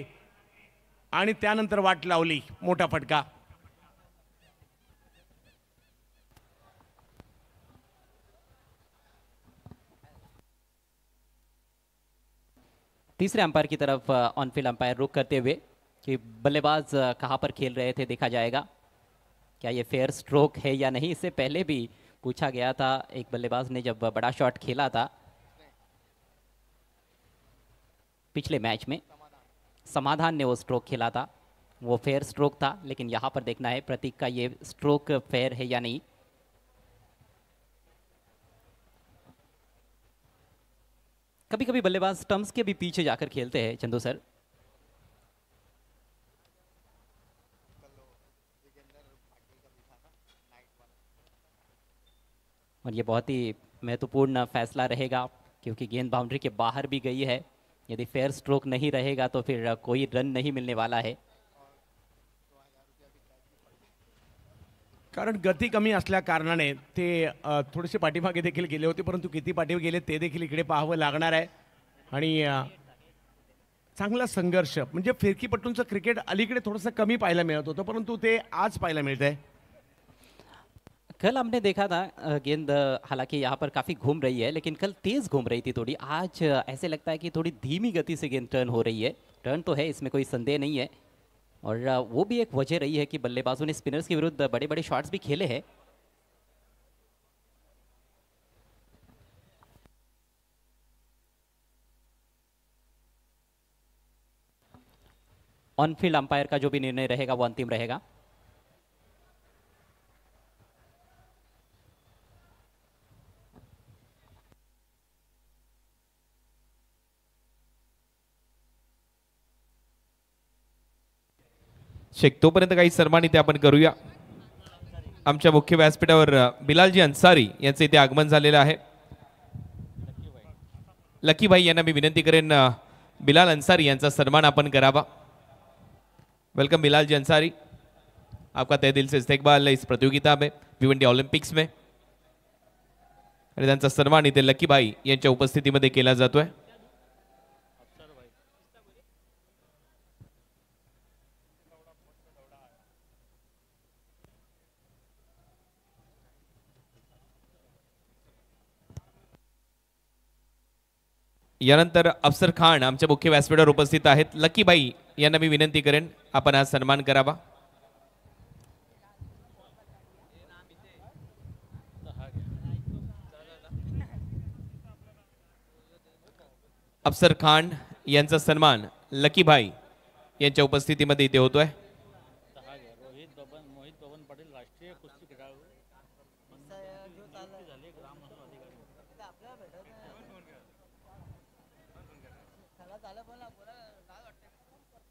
S1: आणि त्यानंतर वाट लावली. मोठा फटका.
S3: तीसरे अंपायर की तरफ ऑन फील्ड अंपायर रुक करते हुए कि बल्लेबाज कहां पर खेल रहे थे देखा जाएगा. क्या ये फेयर स्ट्रोक है या नहीं, इससे पहले भी पूछा गया था. एक बल्लेबाज ने जब बड़ा शॉट खेला था पिछले मैच में, समाधान ने वो स्ट्रोक खेला था, वो फेयर स्ट्रोक था. लेकिन यहाँ पर देखना है प्रतीक का ये स्ट्रोक फेयर है या नहीं. कभी कभी बल्लेबाज स्टंप्स के भी पीछे जाकर खेलते हैं चंदू सर. और ये बहुत ही महत्वपूर्ण फैसला रहेगा क्योंकि गेंद बाउंड्री के बाहर भी गई है. यदि फेयर स्ट्रोक नहीं रहेगा तो फिर कोई रन नहीं मिलने वाला है.
S1: कारण गती कमी असल्या कारणाने ते थोडेसे पाठीमागे देखील गेले होते, परंतु किती पाठीमागे गेले ते देखील इकडे पाहावं लागणार आहे. आणि चांगला संघर्ष म्हणजे फिरकीपट्टूंचं क्रिकेट अलीकडे थोडंसं कमी पाहायला मिळत होतं, परंतु ते आज पाहायला मिळतंय.
S3: कल हमने देखा था गेंद हालांकि यहाँ पर काफ़ी घूम रही है, लेकिन कल तेज़ घूम रही थी थोड़ी. आज ऐसे लगता है कि थोड़ी धीमी गति से गेंद टर्न हो रही है. टर्न तो है, इसमें कोई संदेह नहीं है. और वो भी एक वजह रही है कि बल्लेबाजों ने स्पिनर्स के विरुद्ध बड़े बड़े शॉट्स भी खेले हैं. ऑन फील्ड अंपायर का जो भी निर्णय रहेगा वो अंतिम रहेगा.
S4: शेख तोपर्यंत काही सन्मानित आपण करूया. आमच्या मुख्य व्यासपीठावर बिलालजी अन्सारी यांचे इथे आगमन झालेलं आहे. लकी भाई यांना मी विनंती करेन बिलाल अन्सारी यांचा सन्मान आपण करावा. वेलकम बिलाल जी अंसारी, आपका तहे दिल से इस्तकबाल है इस प्रतियोगिता में भिवंडी ऑलिम्पिक्स में. आणि त्यांचा सन्मान इथे लकीबाई यांच्या उपस्थितीमध्ये केला जातोय. यानंतर अफसर खान आमच्या मुख्य व्यासपीठावर उपस्थित आहेत. लकीबाई यांना मी विनंती करेन आपण हा सन्मान करावा. अफसर खान यांचा सन्मान लकीबाई यांच्या उपस्थितीमध्ये इथे होतोय.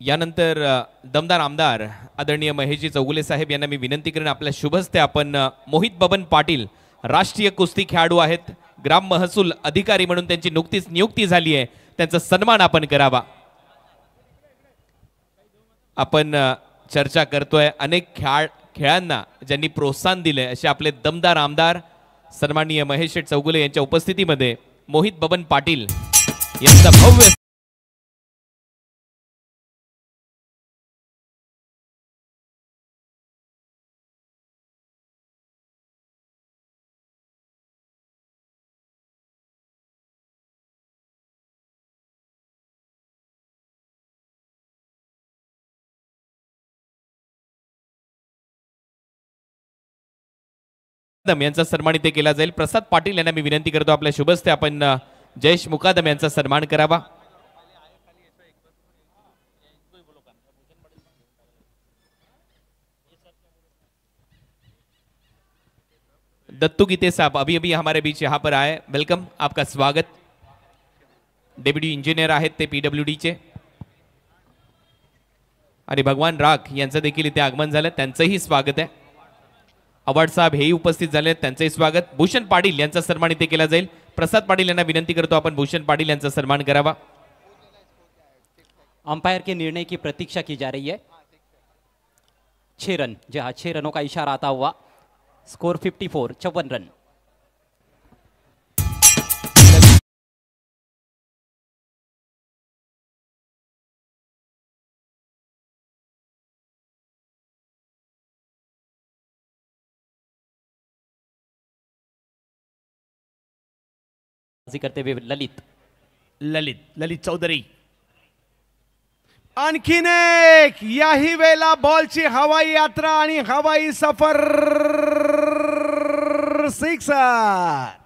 S4: यानंतर दमदार आमदार आदरणीय महेशजी चौगुले साहेब यांना मी विनंती करेन आपल्या शुभ हस्ते आपण मोहित बबन पाटील राष्ट्रीय कुस्ती खेळाडू आहेत, ग्राम महसूल अधिकारी म्हणून त्यांची नुकतीच नियुक्ती झाली आहे, त्यांचा सन्मान आपण करावा. आपण चर्चा करतोय अनेक खेळांना ज्यांनी प्रोत्साहन दिले असे आपले दमदार आमदार सन्माननीय महेश चौगुले यांच्या उपस्थितीमध्ये मोहित बबन पाटील यांचा भव्य यांचा सन्मान इथे केला जाईल. प्रसाद पाटील यांना मी विनंती करतो आपल्या शुभस्ते आपण जयेश मुकादम यांचा सन्मान करावा. दत्तू गीते साहब अभी अभी हमारे बीच यहाँ पर आए, वेलकम, आपका स्वागत. डेप्युटी इंजिनियर आहेत ते PWD चे. आणि भगवान राख यांचं देखील इथे आगमन झालं, त्यांचंही स्वागत आहे. अवार्ड साहेब हेही उपस्थित झाले, त्यांचंही स्वागत. भूषण पाटील यांचा सन्मान इथे केला जाईल. प्रसाद पाटील यांना विनंती करतो आपण भूषण पाटील यांचा सन्मान करावा.
S3: अंपायर के निर्णय की प्रतीक्षा की जा रही है. 6 रन, जी हाँ 6 रनों का इशारा आता हुआ. Score 54, 54 run. करते हुए
S1: ललित चौधरी. आणखीन एक याही वेळेला बॉलची हवाई यात्रा आणि हवाई सफर. 6.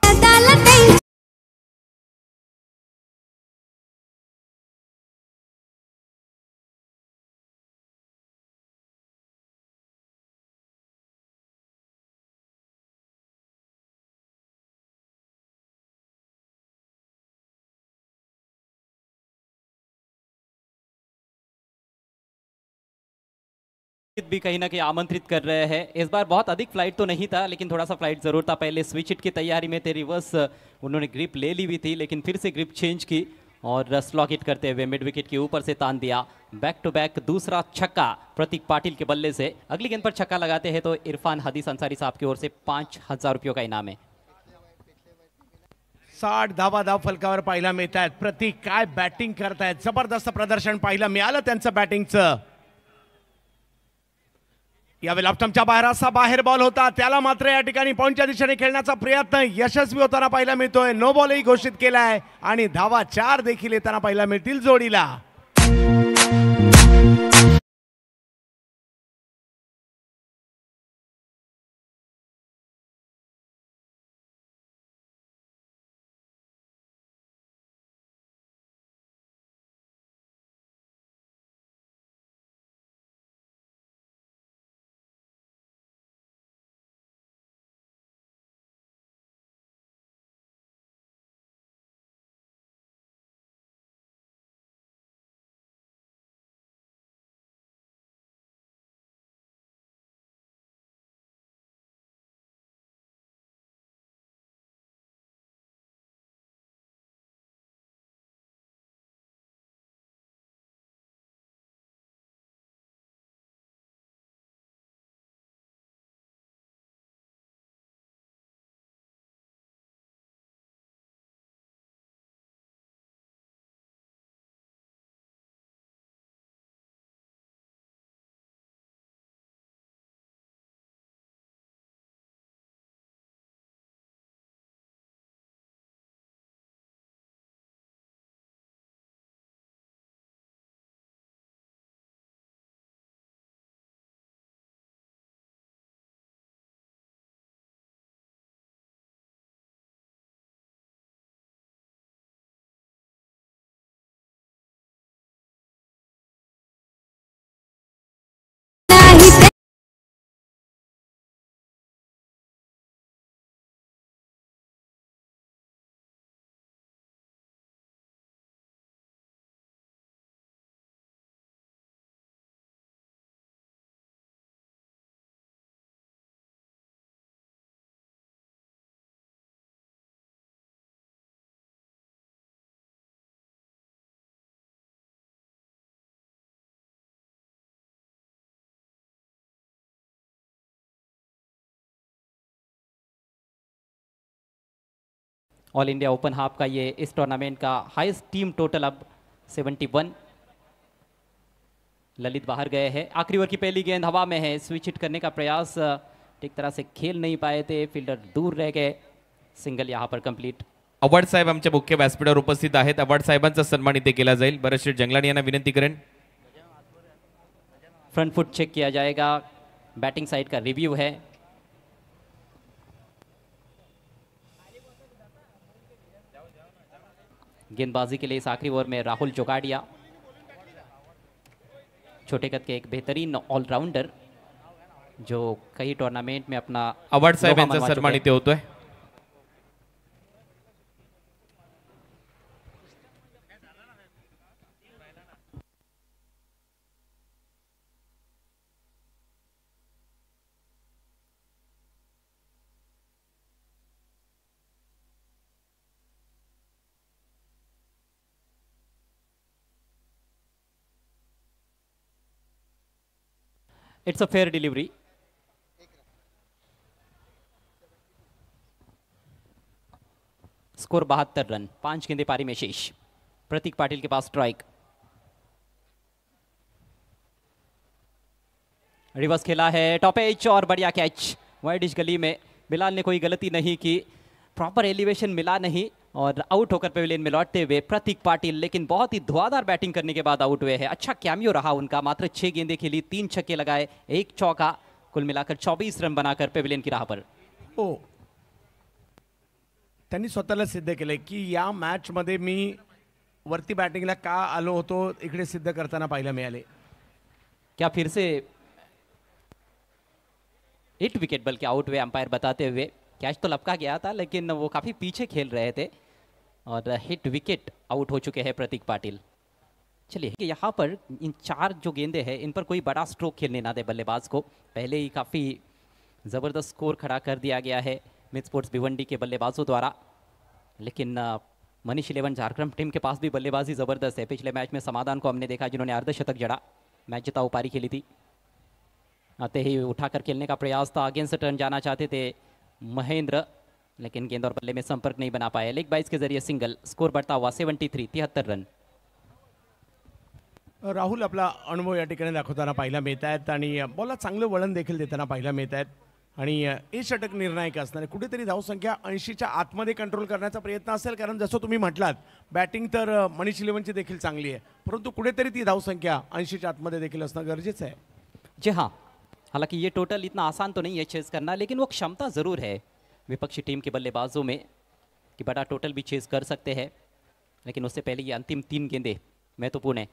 S3: भी कहीं ना कहीं आमंत्रित कर रहे हैं. इस बार बहुत अधिक फ्लाइट तो नहीं था, लेकिन थोड़ा सा फ्लाइट जरूर था. पहले स्विच हिट की तैयारी में थे, रिवर्स उन्होंने ग्रिप ले ली हुई थी, लेकिन फिर से ग्रिप चेंज की और स्लॉग हिट करते हुए मिड विकेट के ऊपर से तान दिया. बैक टू बैक दूसरा छक्का प्रतीक पाटिल के बल्ले से. अगली गेंद पर छक्का लगाते हैं तो इरफान हदीस अंसारी साहब की ओर से 5,000 रुपयों का इनाम है.
S1: 60 धावा फलकावर पाहायला मिळत आहेत. प्रतीक काय बॅटिंग करतायत, जबरदस्त प्रदर्शन पाहायला मिळालं त्यांचं बॅटिंगचं. यावेळी ऑप्टमच्या बाहेर असा बाहेर बॉल होता, त्याला मात्र या ठिकाणी पॉइंटच्या दिशेने खेळण्याचा प्रयत्न यशस्वी होताना पाहायला मिळतोय. नो बॉलही घोषित केलाय आणि धावा 4 देखील येताना पाहायला मिळतील जोडीला.
S3: ऑल इंडिया ओपन हाफ का ये इस टूर्नामेंट का हाईएस्ट टीम टोटल अब 71। ललित बाहर गए हैं। आखिरी ओवर की पहली गेंद हवा में है, स्विच हिट करने का प्रयास ठीक तरह से खेल नहीं पाए थे, फील्डर दूर रह गए। सिंगल यहाँ पर कंप्लीट।
S4: अवॉर्ड साहेब आमच्या मुख्य व्यासपीठावर उपस्थित आहेत. अवॉर्ड साहेबांचा सन्मान इथे केला जाईल. बरं श्री जंगलानी यांना विनंती करेन.
S3: फ्रंट फुट चेक किया जाएगा, बैटिंग साइड का रिव्यू है। गेंदबाजी के लिए इस आखिरी ओवर में राहुल जोगाड़िया, छोटे कद के एक बेहतरीन ऑलराउंडर जो कई टूर्नामेंट में अपना
S4: अवॉर्ड साहेब
S3: लोहा
S4: यांचा
S3: मनवा
S4: सन्मान
S3: चुके
S4: इथे होतोय.
S3: It's a fair delivery. Score 72 run, 5 गेंदे पारी में शेष। प्रतीक पाटिल के पास स्ट्राइक। रिवर्स खेला है, टॉप एज और बढ़िया कैच वाइड इस गली में। बिलाल ने कोई गलती नहीं की, प्रॉपर एलिवेशन मिला नहीं और आउट होकर पेविलियन में लौटते हुए प्रतीक पाटिल, लेकिन बहुत ही धुआंधार बैटिंग करने के बाद आउट हुए हैं। अच्छा कैमियो रहा उनका, मात्र 6 गेंदें खेली, 3 छक्के लगाए, 1 चौका, कुल मिलाकर 24 रन बनाकर पेविलियन की राह पर।
S1: हो, त्यांनी स्वतःला सिद्ध केलंय की या मॅच मध्ये मी वरती बॅटिंगला का आलो होतो इकडे सिद्ध करताना पाहायला मिळाले.
S3: क्या फिर से 8 विकेट बल्कि आउट हुए अंपायर बताते हुए। कैच तो लपका गया था लेकिन वो काफी पीछे खेल रहे थे और हिट विकेट आउट हो चुके हैं प्रतीक पाटिल। चलिए यहाँ पर इन 4 जो गेंदे हैं इन पर कोई बड़ा स्ट्रोक खेलने ना दे बल्लेबाज को। पहले ही काफ़ी ज़बरदस्त स्कोर खड़ा कर दिया गया है मिड स्पोर्ट्स भिवंडी के बल्लेबाजों द्वारा, लेकिन मनीष 11 झारखंड टीम के पास भी बल्लेबाजी ज़बरदस्त है। पिछले मैच में समाधान को हमने देखा जिन्होंने अर्धशतक जड़ा, मैच जिताऊ पारी खेली थी। आते ही उठाकर खेलने का प्रयास था, अगेंस्ट टर्न जाना चाहते थे महेंद्र, लेकिन गेंद और बल्ले में संपर्क नहीं बना पाए। लेग बाइस के जरिए सिंगल, स्कोर बढ़ता हुआ 73 रन।
S1: राहुल आपला अनुभव या ठिकाणी दाखवताना पाहायला मिळत आहेत आणि बॉलला चांगलं वळण देखील देताना पाहायला मिळत आहेत आणि हे षटक निर्णायक असणार आहे. कुठेतरी धावसंख्या 80च्या आतमध्ये कंट्रोल करण्याचा प्रयत्न असेल, कारण जसं तुम्ही म्हटलात बॅटिंग तर मनीष 11ची देखील चांगली आहे, परंतु कुठेतरी ती धावसंख्या 80च्या आतमध्ये देखील असणं गरजेचं आहे.
S3: जी हाँ, हालांकि ये टोटल इतना आसान तो नहीं है चेज करना, लेकिन वो क्षमता ज़रूर है विपक्षी टीम के बल्लेबाजों में कि बड़ा टोटल भी चेज कर सकते हैं, लेकिन उससे पहले ये अंतिम 3 गेंदें महत्वपूर्ण है।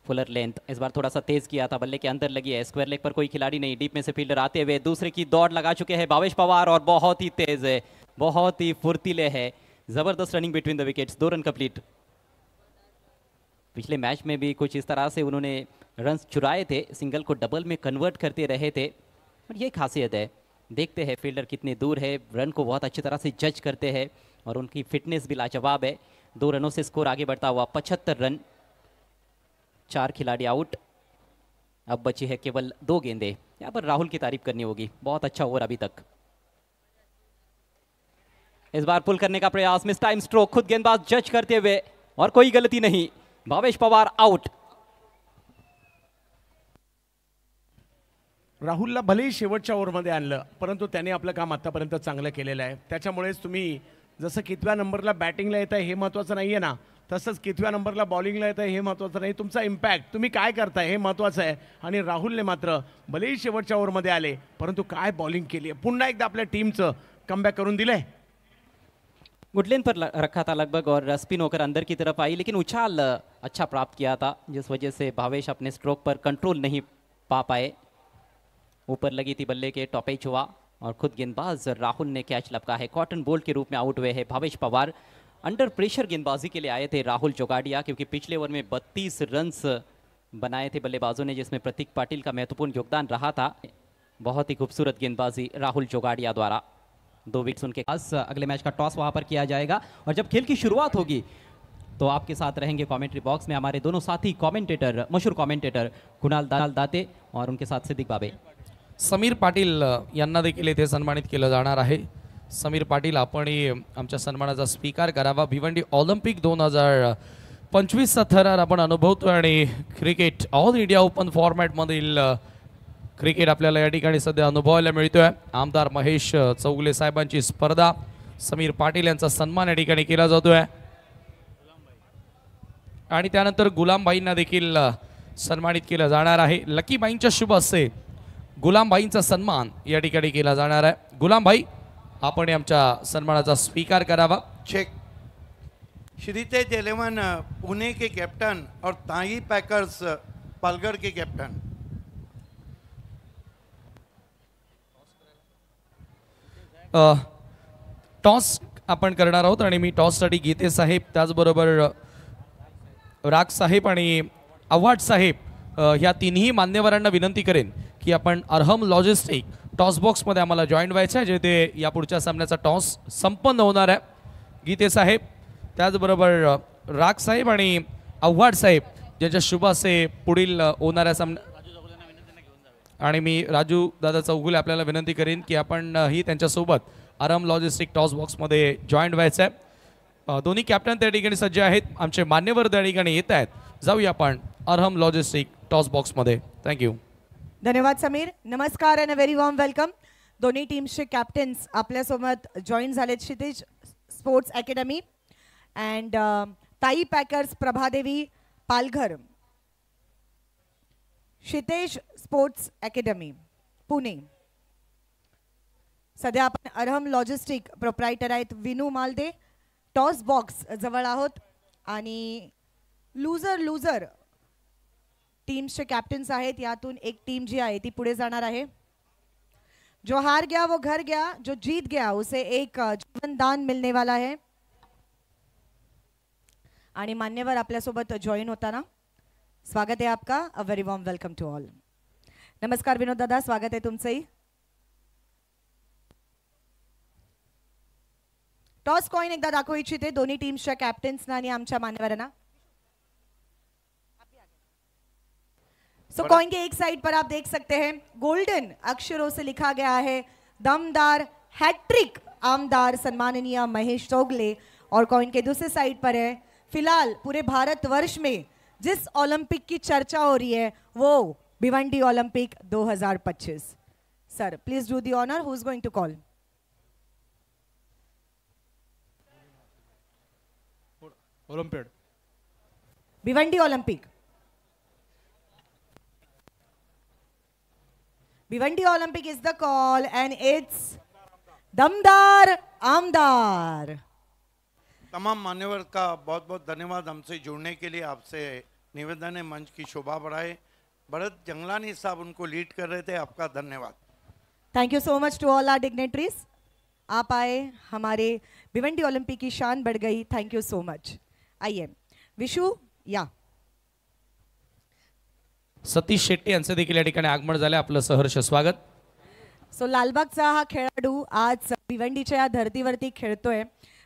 S3: फुलर लेंथ इस बार थोड़ा सा तेज किया था, बल्ले के अंदर लगी है, स्क्वायर लेग पर कोई खिलाड़ी नहीं, डीप में से फील्डर आते हुए दूसरे की दौड़ लगा चुके हैं भावेश पवार और बहुत ही तेज है, बहुत ही फुर्तीले है, जबरदस्त running between the wickets, 2 run complete. पिछले मैच में भी कुछ इस तरह से उन्होंने रन चुराए थे, सिंगल को डबल में कन्वर्ट करते रहे थे, और ये खासियत है। देखते हैं फील्डर कितने दूर है, रन को बहुत अच्छी तरह से जज करते हैं और उनकी फिटनेस भी लाजवाब है। 2 रनों से स्कोर आगे बढ़ता हुआ 75 रन, 4 खिलाड़ी आउट, अब बची है केवल 2 गेंदें। यहाँ पर राहुल की तारीफ करनी होगी, बहुत अच्छा ओवर अभी तक। इस बार पुल करने का प्रयास, मिस टाइम स्ट्रोक, खुद गेंदबाज जज करते हुए और कोई गलती नहीं, भावेश पवार आउट।
S1: राहुलला भलेही शेवटच्या ओव्हरमध्ये आणलं, परंतु त्याने आपलं काम आतापर्यंत चांगलं केलेलं आहे. त्याच्यामुळेच तुम्ही जसं कितव्या नंबरला बॅटिंगला येत आहे हे महत्त्वाचं नाही आहे ना, तसंच कितव्या नंबरला बॉलिंगला येत आहे हे महत्त्वाचं नाही, तुमचा इम्पॅक्ट तुम्ही काय करताय हे महत्त्वाचं आहे. आणि राहुलने मात्र भलेही शेवटच्या ओव्हरमध्ये आले, परंतु काय बॉलिंग केली आहे, पुन्हा एकदा आपल्या टीमचं कमबॅक करून दिलंय.
S3: गुडलेन पर रखा था लगभग और स्पिन होकर अंदर की तरफ आई, लेकिन उछाल अच्छा प्राप्त किया था, जिस वजह से भावेश अपने स्ट्रोक पर कंट्रोल नहीं पा पाए। ऊपर लगी थी बल्ले के, टॉपेज हुआ और खुद गेंदबाज राहुल ने कैच लपका है। कॉटन बोल्ट के रूप में आउट हुए हैं भावेश पवार। अंडर प्रेशर गेंदबाजी के लिए आए थे राहुल जोगाड़िया, क्योंकि पिछले ओवर में 32 रन्स बनाए थे बल्लेबाजों ने, जिसमें प्रतीक पाटिल का महत्वपूर्ण योगदान रहा था। बहुत ही खूबसूरत गेंदबाजी राहुल जोगाड़िया द्वारा। 2 विकेट्स उनके पास। अगले मैच का टॉस वहां पर किया जाएगा और जब खेल की शुरुआत होगी तो आपके साथ रहेंगे कमेंट्री बॉक्स में हमारे दोनों साथी कमेंटेटर, मशहूर कमेंटेटर कुणाल दाते और उनके साथ सिद्दीक बाबे।
S2: समीर पाटील यांना देखील इथे सन्मानित केलं जाणार आहे. समीर पाटील आपणही आमच्या सन्मानाचा स्वीकार करावा. भिवंडी ऑलिम्पिक 2025चा थरार आपण अनुभवतोय आणि क्रिकेट ऑल इंडिया ओपन फॉर्मॅटमधील क्रिकेट आपल्याला या ठिकाणी सध्या अनुभवायला मिळतोय. आमदार महेश चौगले साहेबांची स्पर्धा, समीर पाटील यांचा सन्मान या ठिकाणी केला जातोय आणि त्यानंतर गुलामबाईंना देखील सन्मानित केलं जाणार आहे. लकीबाईंच्या शुभ हस्ते गुलामबाईंचा सन्मान या ठिकाणी केला जाणार आहे. गुलामबाई आपण आमच्या सन्मानाचा स्वीकार करावा.
S5: चेक. श्रीतेज 11 पुणे के कैप्टन और ताई पैकर्स पालघर के कैप्टन.
S2: टॉस आपण करणार आहोत आणि मी टॉससाठी गीते साहेब, त्याचबरोबर राग साहेब आणि आव्हाड साहेब ह्या तिन्ही मान्यवरांना विनंती करेन की आपण अर्हम लॉजिस्टिक टॉस बॉक्समध्ये आम्हाला जॉईन व्हायचं आहे, जेथे या पुढच्या सामन्याचा टॉस संपन्न होणार आहे. गीते साहेब, त्याचबरोबर राग साहेब आणि आव्हाड साहेब ज्यांच्या शुभ हस्ते पुढील होणाऱ्या सामन्या, आणि मी राजू दादा चौगुले आपल्याला विनंती करेन की आपण ही त्यांच्यासोबत अर्हम लॉजिस्टिक टॉस बॉक्समध्ये जॉईन व्हायचं आहे. दोन्ही कॅप्टन त्या ठिकाणी सज्ज आहेत, आमचे मान्यवर त्या ठिकाणी येत आहेत. जाऊया आपण अर्हम लॉजिस्टिक टॉस बॉक्समध्ये. थँक्यू.
S6: धन्यवाद समीर. नमस्कार अँड व्हेरी वॉर्म वेलकम. दोन्ही टीम्सचे कॅप्टन्स आपल्यासोबत जॉईन झालेत. Kshitij sports academy and Tai Packers Prabhadevi Palghar, Kshitij sports academy Pune. सध्या आपण अर्हम लॉजिस्टिक प्रोप्रायटर आहेत विनू मालदे. टॉस बॉक्स जवळ आहोत आणि लूजर टीम्सचे कॅप्टन्स आहेत. यातून एक टीम जी आहे ती पुढे जाणार आहे. जो हार गया वो घर गया, जो जीत गया उसे एक जीवन दान मिलने वाला है. आणि मान्यवर आपल्यासोबत जॉईन होताना स्वागत आहे आपका. A very warm welcome to all. नमस्कार विनोद दादा, स्वागत आहे तुमचंही. टॉस कॉइन एकदा दाखवू इच्छिते दोन्ही टीम्सच्या कॅप्टन्सना आणि आमच्या मान्यवरांना. सो कॉइन के एक साइड पर आप देख सकते हैं गोल्डन अक्षरों से लिखा गया है दमदार हैट्रिक आमदार सम्माननीय महेश चौगले. और कॉइन के दूसरे साइड पर है फिलहाल पूरे भारतवर्ष में जिस ओलंपिक की चर्चा हो रही है वो Bhiwandi Olympic 2025. Sir please do the honour. Who is going to call?
S7: Olympic.
S6: Bhiwandi Olympic. Bhiwandi Olympic is the call and it's दमदार आमदार.
S5: तमाम मान्यवर का बहुत बहुत धन्यवाद हमसे जुड़ने के लिए. आपसे निवेदन है मंच की शोभा बढ़ाए. भरत जंगलानी साहब उनको लीड कर रहे थे. आपका धन्यवाद.
S6: Thank you so much to all our dignitaries. आप आए, हमारे भिवंडी ओलंपिक की शान बढ़ गई. Thank you so much. आइए विशु या.
S2: सतीश शेट्टी यांचे देखील या ठिकाणी आगमन झाले. आपलं सहर्ष स्वागत.
S6: सो लालबागचा हा खेळाडू आज भिवंडीच्या या धर्तीवरती खेळतोय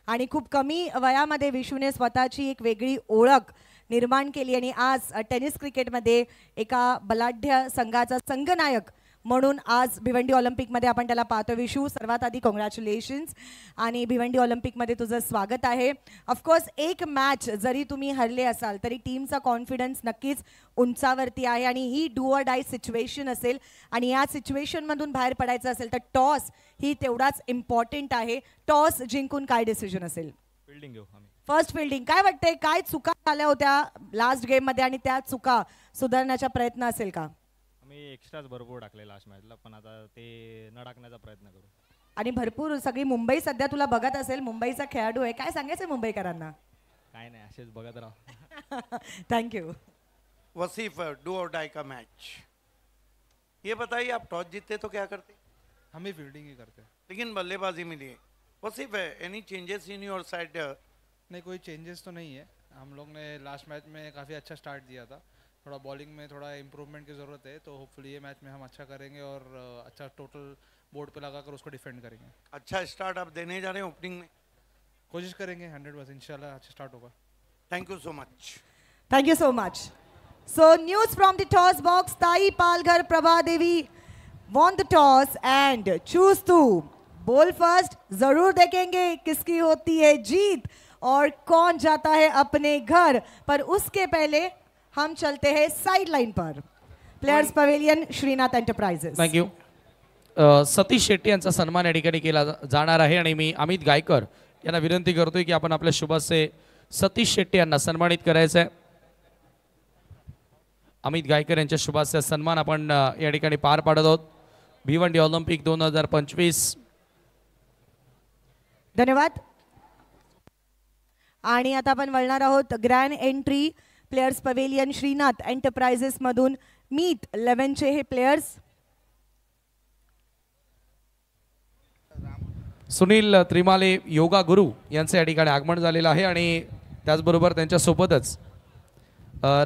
S6: आणि खूप कमी वयामध्ये विशूने स्वतःची एक वेगळी ओळख निर्माण केली आणि आज टेनिस क्रिकेटमध्ये एका बलाढ्य संघाचा संघनायक म्हणून आज भिवंडी ऑलिम्पिकमध्ये आपण त्याला पाहतो. विशू, सर्वात आधी कॉंग्रॅच्युलेशन्स आणि भिवंडी ऑलिम्पिकमध्ये तुझं स्वागत आहे. ऑफकोर्स एक मॅच जरी तुम्ही हरले असाल तरी टीमचा कॉन्फिडन्स नक्कीच उंचावरती आहे आणि ही डू ऑर डाय सिच्युएशन असेल आणि या सिच्युएशनमधून बाहेर पडायचं असेल तर टॉस ही तेवढाच इम्पॉर्टंट आहे. टॉस जिंकून काय डिसिजन असेल?
S7: फिल्डिंग घेऊ आम्ही.
S6: First fielding. काय वाटतंय, काय चुका झाल्या होत्या लास्ट गेममध्ये आणि त्या चुका सुधारण्याचा प्रयत्न असेल का?
S7: आम्ही एक्स्ट्राच भरपूर टाकले लास्ट मॅचला, पण आता ते न टाकण्याचा प्रयत्न करू.
S6: आणि भरपूर सगळी मुंबई सध्या तुला बघत असेल, मुंबईचा खेळाडू आहे, काय सांगायचं मुंबईकरांना?
S7: काय नाही, असेच बघत राहा.
S6: थँक्यू.
S5: वसीफ, डू और डाई का मैच. ये बताइए, आप टॉस जीतते तो क्या करते?
S8: हम भी फील्डिंग ही करते हैं.
S5: लेकिन बल्लेबाजी मिली है. Wasif, any changes in your side?
S8: नहीं, कोई चेंजेस तो नहीं है. हम लोग ने लास्ट मैच में काफ़ी अच्छा स्टार्ट दिया था. थोड़ा बॉलिंग में थोड़ा इम्प्रूवमेंट की ज़रूरत है, तो होपफुली ये मैच में हम अच्छा करेंगे और अच्छा टोटल बोर्ड पे लगाकर उसको डिफेंड करेंगे.
S5: अच्छा स्टार्ट आप देने जा रहे हैं ओपनिंग में?
S8: कोशिश करेंगे 100%. इंशाल्लाह अच्छा स्टार्ट होगा.
S5: Thank you so much.
S6: Thank you so much. So news from the toss box. Tai Palghar Prabha Devi won the toss and choose to बोल फर्स्ट, जरूर देखेंगे किसकी होती है जीत और कौन जाता है अपने घर। पर उसके पहले हम चलते हैं साइड लाइन पर। Players pavilion, Shrinath Enterprises.
S2: Thank you. Satish Shetty यांचा सन्मान या ठिकाणी केला जाणार आहे आणि मी अमित गायकर यांना विनंती करतोय की आपण आपल्या शुभाचे सतीश शेट्टी यांना सन्मानित करायचं आहे। अमित गायकर यांच्या शुभाचे सन्मान आपण या ठिकाणी पार पाडत आहोत। भिवंडी ऑलिम्पिक 2025।
S6: धन्यवाद। आणि आता आपण वळणार आहोत grand entry players pavilion Shrinath Enterprises मधून मीत 11 चे हे प्लेयर्स।
S2: सुनील त्रिमाले योगा गुरु यांचे या ठिकाणी आगमन झालेलं आहे आणि त्याचबरोबर त्यांच्या सोबतच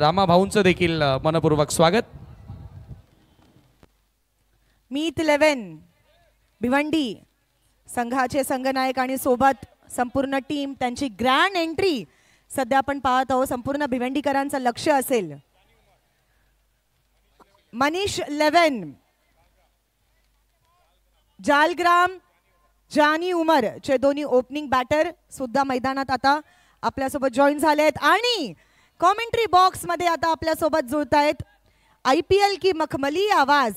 S2: रामा भाऊंचं देखील मनपूर्वक स्वागत।
S6: मीत 11 भिवंडी संघाचे संघनायक आणि सोबत संपूर्ण टीम, त्यांची ग्रँड एंट्री सध्या आपण पाहत आहोत। संपूर्ण भिवंडीकरांचं लक्ष असेल। मनीष 11 जालग्राम जानी उमर चे दोन्ही ओपनिंग बॅटर सुद्धा मैदानात आता आपल्यासोबत जॉईन झालेत आणि कॉमेंट्री बॉक्स मध्ये आता आपल्यासोबत जुळत आहेत। IPL की मखमली आवाज,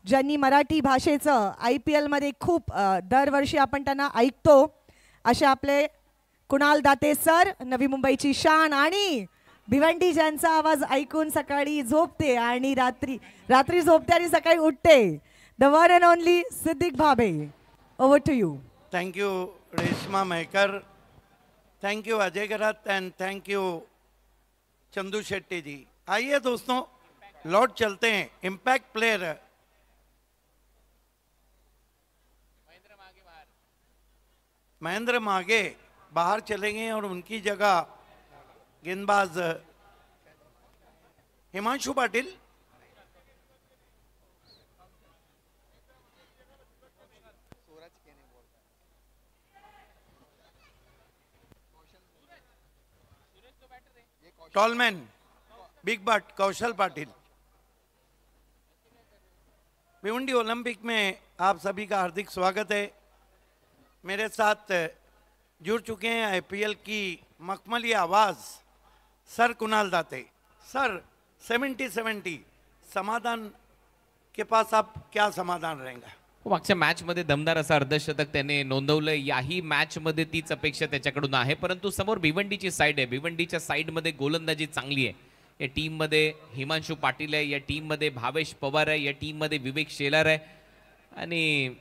S6: ज्यांनी मराठी भाषेचं IPL मध्ये खूप दरवर्षी आपण त्यांना ऐकतो, असे आपले कुणाल दाते सर, नवी मुंबईची शान आणि भिवंडी ज्यांचा आवाज ऐकून सकाळी झोपते आणि रात्री झोपते आणि सकाळी उठते, the one and only Siddique Bhabe. Over to you.
S5: Thank you Reshma Mahkar, thank you Ajay Garat and thank you Chandu Shetty ji. आइए दोस्तों लौट चलते हैं। इम्पैक्ट प्लेयर महेंद्र मागे बाहर चलेंगे और उनकी जगह गेंदबाज Himanshu Patil. Tall man big but Kaushal Patil. Bhiwandi Olympic में आप सभी का हार्दिक स्वागत है। मेरे साथ जुड़ चुके हैं IPL की मखमली आवाज सर कुणाल दाते। सर 70-70 समाधान के पास आप क्या समाधान रहेगा?
S4: मागच्या मॅच मध्ये दमदार असं अर्धशतक त्याने नोंदवलं। याही मॅच मध्ये तीच अपेक्षा त्याच्याकडून आहे, परंतु समोर भिवंडीची साईड आहे। भिवंडीच्या साईड मध्ये गोलंदाजी चांगली आहे। या टीम मध्ये हिमांशु पाटील आहे, या टीम मध्ये भावेश पवार आहे, या टीम मध्ये विवेक शेलार आहे आणि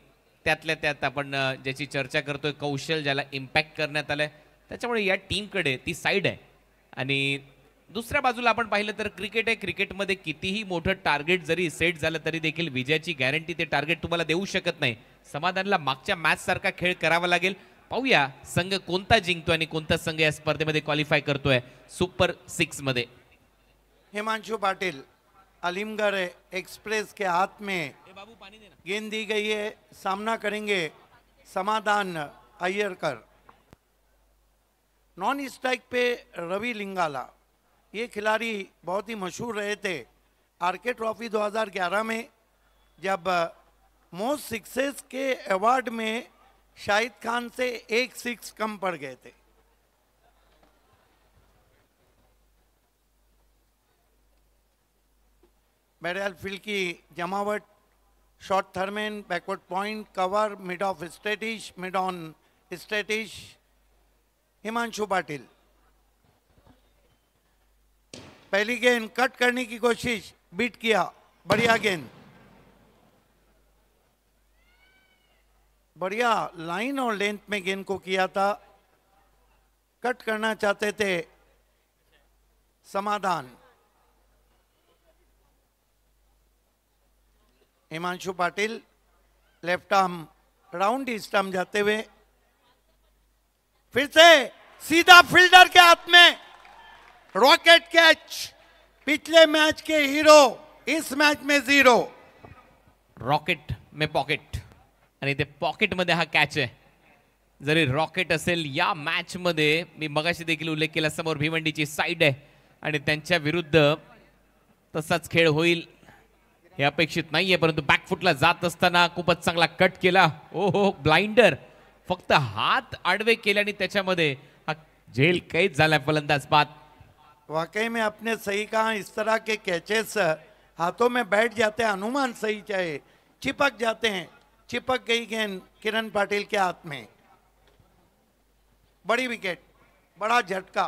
S4: त्यातल्या त्यात आपण ज्याची चर्चा करतोय कौशल, ज्याला इम्पॅक्ट करण्यात आलंय, त्याच्यामुळे या टीमकडे ती साईड आहे। आणि दुसऱ्या बाजूला आपण पाहिलं तर क्रिकेट आहे। क्रिकेटमध्ये कितीही मोठं टार्गेट जरी सेट झालं तरी देखील विजयाची गॅरंटी ते टार्गेट तुम्हाला देऊ शकत नाही। समाधानला मागच्या मॅच सारखा खेळ करावा लागेल। पाहूया संघ कोणता जिंकतो आणि कोणता संघ या स्पर्धेमध्ये क्वालिफाय करतोय सुपर 6 मध्ये।
S5: हिमांशु पाटिल, अलीमगढ़ एक्सप्रेस के हाथ में गेंद दी गई है, सामना करेंगे समाधान अय्यरकर। नॉन स्ट्राइक पे रवि लिंगाला, ये खिलाड़ी बहुत ही मशहूर रहे थे RK ट्रॉफी 2011 में, जब मोस्ट सिक्सेस के अवार्ड में शाहिद खान से 1 6 कम पड़ गए थे। बैरल फील्ड की जमावट, short third man, backward point, cover, mid off straightish, mid on straightish. Himanshu Patil पहली गेंद कट करने की कोशिश, बीट किया, बढ़िया गेंद, बढ़िया लाइन और लेंथ में गेंद को किया था। कट करना चाहते थे समाधान। Himanshu Patil left arm round stump जाते हुए फिर से सीधा फील्डर के हाथ में रॉकेट कैच। पिछले मैच के हीरो इस मैच में 0।
S4: रॉकेट में पॉकेट आणि ते पॉकेट मध्ये हा कॅच आहे। जरी रॉकेट असेल या मॅच मध्ये, मी मगाशी देखील उल्लेख केला, समोर भिवंडीची साईड आहे आणि त्यांच्या विरुद्ध तसाच खेळ होईल। हे अपेक्षित नाहीये, परंतु बॅकफुटला जात असताना खूपच चांगला कट केला. ओ हो, ब्लाइंडर. फक्त हात आडवे केल्याने त्याच्यामध्ये हा झेल कैद झाला फलंदाज बाद.
S5: वाकई में आपने सही कहा, इस तरह के कैचेस हाथों में बैठ जाते हैं, अनुमान सही चाहे चिपक जाते हैं. चिपक गई गेंद किरण पाटिल के हाथ में. बड़ी विकेट, बड़ा झटका.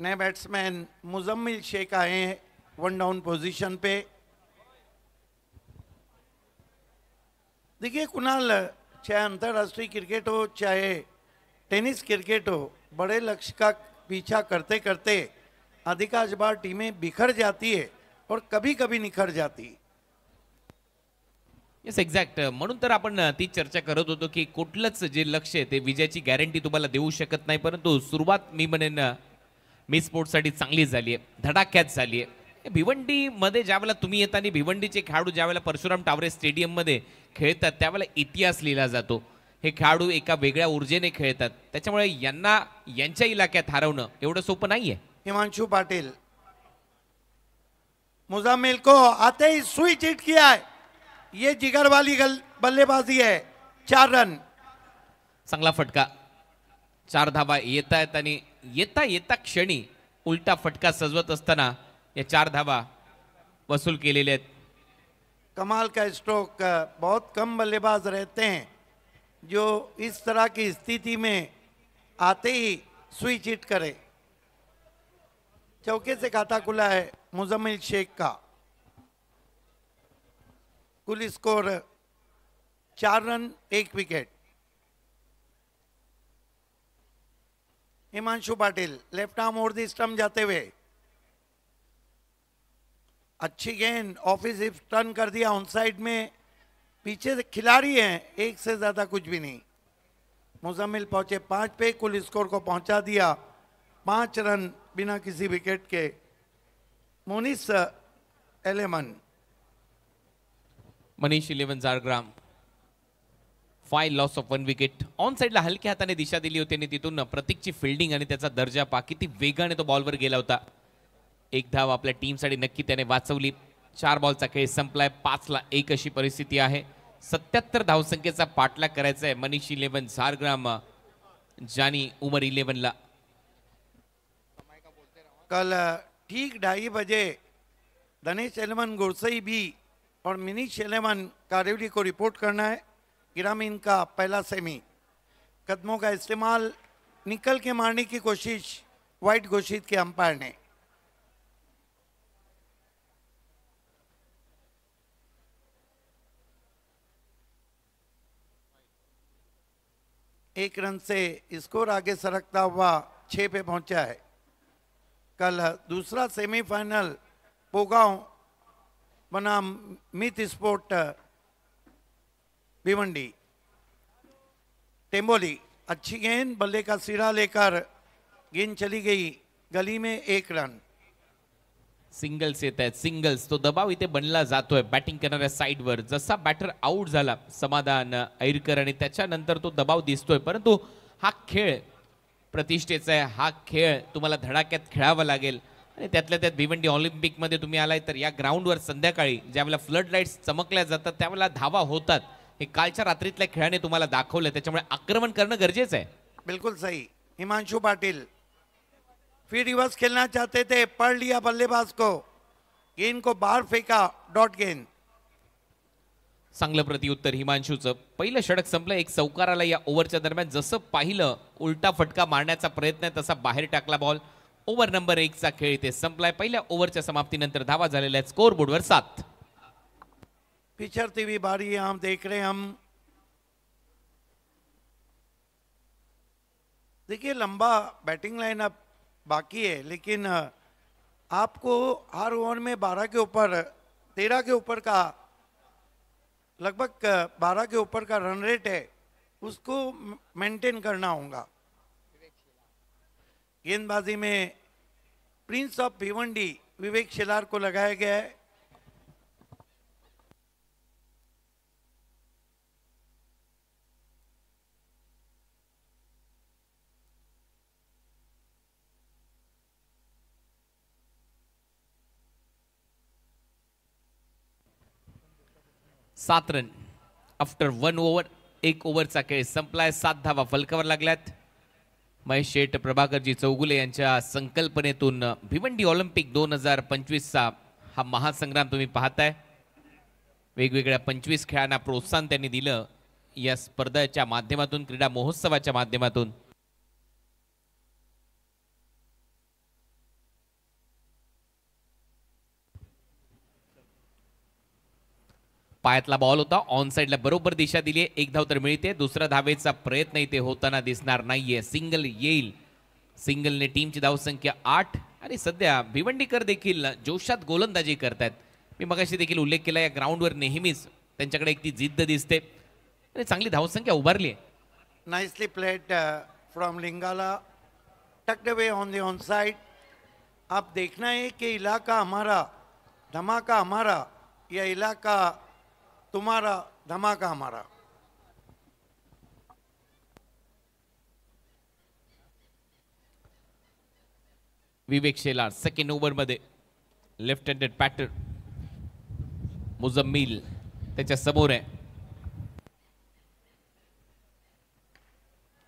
S5: नए बैट्समैन मुजम्मिल शेख आए हैं 1 डाउन पोजीशन पे. देखिए कुणाल, चाहे अंतर्राष्ट्रीय क्रिकेट हो चाहे टेनिस क्रिकेट हो, बड़े लक्ष्य का पीछा करते करते अधिकांश बार टीमें बिखर जाती है और कभी कभी निखर जाती.
S4: Yes exact. म्हणून तर आपण ती चर्चा करत होतो की कुठलंच जे लक्ष आहे ते विजयाची गॅरंटी तुम्हाला देऊ शकत नाही, परंतु सुरुवात मी म्हणेन मी स्पोर्ट्ससाठी चांगली झाली आहे, धडाक्यात झाली आहे. भिवंडीमध्ये ज्यावेळेला तुम्ही येताना भिवंडीचे खेळाडू ज्यावेळेला परशुराम टावरे स्टेडियममध्ये खेळतात त्यावेळेला इतिहास लिहिला जातो. हे खेळाडू एका वेगळ्या ऊर्जेने खेळतात, त्याच्यामुळे यांना यांच्या इलाक्यात हरवणं एवढं सोपं नाहीये.
S5: हिमांशु पाटिल, मुजामिल को आते ही स्विच हिट किया है. ये जिगर वाली बल्लेबाजी है. 4 रन.
S4: चांगला फटका. 4 धावा येता येत आणि येता येता क्षणी उलटा फटका सजवत असताना या 4 धावा वसूल केलेल्या आहेत.
S5: कमाल का स्ट्रोक. बहुत कम बल्लेबाज रहते हैं जो इस तरह की स्थिति में आते ही स्विच हिट करे. चौके से खाता खुला है मुजम्मिल शेख का. कुल score 4 run 1 wicket. Himanshu Patil left arm over the stump जाते हुए. अच्छी गेंद, ऑफिस टर्न कर दिया ऑन साइड में. पीछे से खिलाड़ी हैं, एक से ज्यादा कुछ भी नहीं. मुजम्मिल पहुंचे 5 पे, कुल स्कोर को पहुंचा दिया 5 रन बिना किसी विकेट के. मोनिस एलेमन.
S4: Manish 11 Jhargram. 5 loss of 1 wicket. On साईडला हलक्या हाताने दिशा दिली होती आणि तिथून प्रतीकची फिल्डिंग आणि त्याचा दर्जा पहा, किती वेगाने तो बॉलवर गेला होता. 1 धाव आपल्या टीमसाठी नक्की त्याने वाचवली. 4 बॉलचा खेळ संपलाय. 5ला 1 अशी परिस्थिती आहे. 77 धावसंख्येचा पाठलाग करायचा आहे मनीष 11 झारग्राम जानी उमर 11ला.
S5: कल ठीक 2:30 बजे दनेश एलेमन गुरसई भी और मिनीश एलेमन कारेवली को रिपोर्ट करना है. ग्रामीण का पहला सेमी. कदमों का इस्तेमाल निकल के मारने की कोशिश वाइड घोषित किया अंपायर ने. एक रन से स्कोर आगे सरकता हुआ 6 पे पहुंचा है. कल दूसरा सेमीफाइनल पोगांव बनाम मित स्पोर्ट भिवंडी. टेम्बोली अच्छी गेंद, बल्ले का सिरा लेकर गेंद चली गई गली में. 1 रन.
S4: सिंगल्स येत आहेत. सिंगल्स. तो दबाव इथे बनला जातोय बॅटिंग करणाऱ्या साईडवर. जसा बॅटर आउट झाला समाधान ऐरकर आणि त्याच्यानंतर तो दबाव दिसतोय, परंतु हा खेळ प्रतिष्ठेचा आहे. हा खेळ तुम्हाला धडाक्यात खेळावा लागेल आणि त्यातल्या त्यात भिवंडी ऑलिम्पिकमध्ये तुम्ही आलाय तर या ग्राउंडवर संध्याकाळी ज्यावेळेला फ्लड लाईट्स चमकल्या जातात त्यावेळेला धावा होतात. हे कालच्या रात्रीतल्या खेळाने तुम्हाला दाखवलं, त्याच्यामुळे आक्रमण करणं गरजेचं आहे.
S5: बिल्कुल सही. हिमांशु पाटिल फिर रिवर्स खेलना चाहते थे, पढ़ लिया बल्लेबाज को, गेंद को बाहर फेंका. डॉट गेंद.
S4: चांगलं प्रत्युत्तर हिमांशूचं. पहिलं षटक संपलं. एक चौकार आला या ओव्हरच्या दरम्यान. जसं पाहिलं उलटा फटका मारण्याचा प्रयत्न आहे तसा बाहेर टाकला बॉल. ओव्हर नंबर 1चा खेळ इथे संपलाय. पहिल्या ओव्हरच्या समाप्तीनंतर धावा झालेल्या आहेत स्कोर बोर्डवर 7.
S5: पिछड़ती हुई बारी हम देख रहे हैं. हम देखिए लंबा बैटिंग लाइनअप बाकी है, लेकिन आपको हर ओवर में 12 के ऊपर 13 के ऊपर का लगभग 12 के ऊपर का रन रेट है, उसको मेंटेन करना होगा. गेंदबाजी में प्रिंस ऑफ भिवंडी विवेक शेलार को लगाया गया है.
S4: 7 रन आफ्टर 1 ओव्हर. 1 ओव्हरचा खेळ संपलाय. 7 धावा फलकावर लागल्यात. महेश शेठ, प्रभाकरजी चौगुले यांच्या संकल्पनेतून भिवंडी ऑलिम्पिक 2025चा हा महासंग्राम तुम्ही पाहताय. वेगवेगळ्या 25 खेळांना प्रोत्साहन त्यांनी दिलं या स्पर्धेच्या माध्यमातून, क्रीडा महोत्सवाच्या माध्यमातून. पायातला बॉल होता, ऑन साइडला बरोबर दिशा दिली. 1 धाव तर मिळते. दुसरा धावेचा प्रयत्न इथे होताना दिसणार नाहीये. सिंगल येईल. सिंगलने टीमची धावसंख्या 8 आणि सध्या भिवंडीकर देखील जोशात गोलंदाजी करतायत. मी मगाशी देखील उल्लेख केला, या ग्राउंडवर नेहमीच त्यांच्याकडे एक ती जिद्द दिसते आणि चांगली धावसंख्या उभारली आहे.
S5: Nicely played from Lingala, tucked away on the onside. अब देखना है कि इलाका हमारा, धमाका हमारा, या इलाका तुम्हारा, धमाका हमारा.
S4: विवेक शेलार सेकंड ओव्हर मध्ये लेफ्ट हँडेड बॅटर. मुजम्मिल त्याच्या समोर आहे.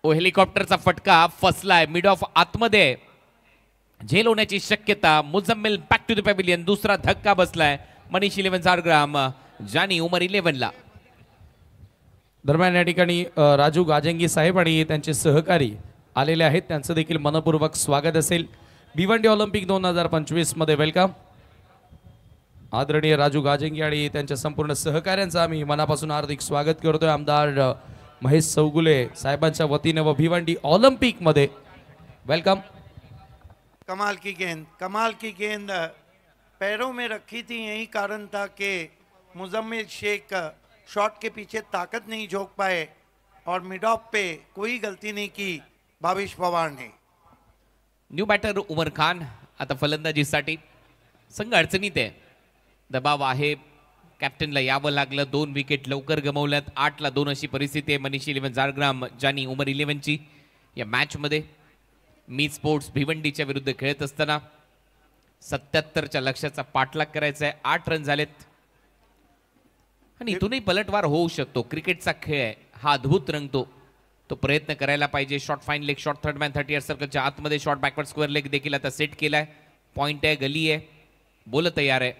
S4: हेलिकॉप्टरचा फटका फसलाय. मिड ऑफ आतमध्ये झेल होण्याची शक्यता. Muzammil back to the pavilion. दुसरा धक्का बसलाय मनीष 11 झारग्राम, जानी उमर 11ला.
S2: दरम्यान या ठिकाणी राजू गाजंगी साहेब आणि त्यांचे सहकारी आलेले आहेत. त्यांचं देखील मनपूर्वक स्वागत असेल भिवंडी ऑलिम्पिक 2025 मध्ये. वेलकम. आदरणीय राजू गाजंगी आणि त्यांच्या संपूर्ण सहकाऱ्यांचं आम्ही मनापासून हार्दिक स्वागत करतोय. आमदार महेश चौगुले साहेबांच्या वतीने व भिवंडी ऑलिम्पिक मध्ये वेलकम.
S5: कमाल की गेंद पैरों में रखी थी. यही कारण था कि मुजम्मिल शेख शॉट के पीछे ताकत नहीं झोंक पाए और मिड ऑफ पे कोई गलती नहीं की भाविश पवार ने.
S4: न्यू बॅटर उमर खान आता फलंदाजीसाठी. संघ अडचणीत आहे. दबाव आहे. कॅप्टनला यावं लागलं. 2 विकेट लवकर गमावल्यात. 8ला 2 अशी परिस्थिती आहे मनीष 11 झारग्राम, जानी उमर 11ची या मॅच मध्ये. मी स्पोर्ट्स भिवंडीच्या विरुद्ध खेळत असताना 77च्या लक्ष्याचा पाठलाग करायचा आहे. 8 रन झालेत आणि इथूनही पलटवार होऊ शकतो. क्रिकेटचा खेळ आहे हा, अद्भुत रंगतो. तो प्रयत्न करायला पाहिजे. Short fine leg, short third man 38 सर्कलच्या आतमध्ये शॉर्ट बॅकवर्ड स्क्वेअर लेग देखील आता सेट केलाय. पॉइंट आहे, गली आहे, बोल तयार आहे.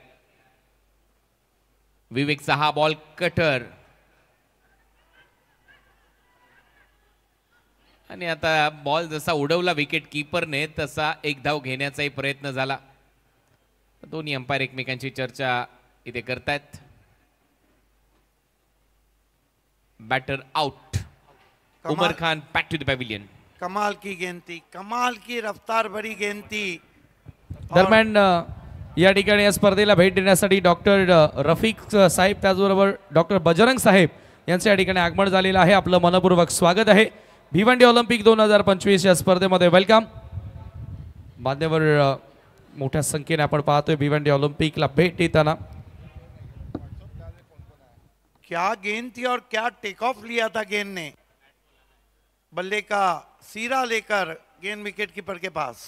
S4: विवेकचा हा बॉल कटर आणि आता बॉल जसा उडवला विकेट कीपरने तसा 1 धाव घेण्याचाही प्रयत्न झाला. दोन्ही अंपायर एकमेकांची चर्चा इथे करतायत. Batter out. Umar Khan back to the pavilion.
S5: कमाल की गेंद थी, कमाल की रफ्तार भरी गेंद थी.
S2: दरम्यान या ठिकाणी या स्पर्धेला भेट देण्यासाठी डॉक्टर रफिक साहेब त्याचबरोबर डॉक्टर बजरंग साहेब यांचं या ठिकाणी आगमन झालेलं आहे. आपलं मनपूर्वक स्वागत आहे भिवंडी ऑलिम्पिक 2025 या स्पर्धेमध्ये. वेलकम. मान्यवर मोठ्या संख्येने आपण पाहतोय भिवंडी ऑलिम्पिकला भेट देताना.
S5: क्या गेंद थी और क्या टेक ऑफ लिया था गेंद ने. बल्ले का सीरा लेकर गेंद विकेट कीपर के पास.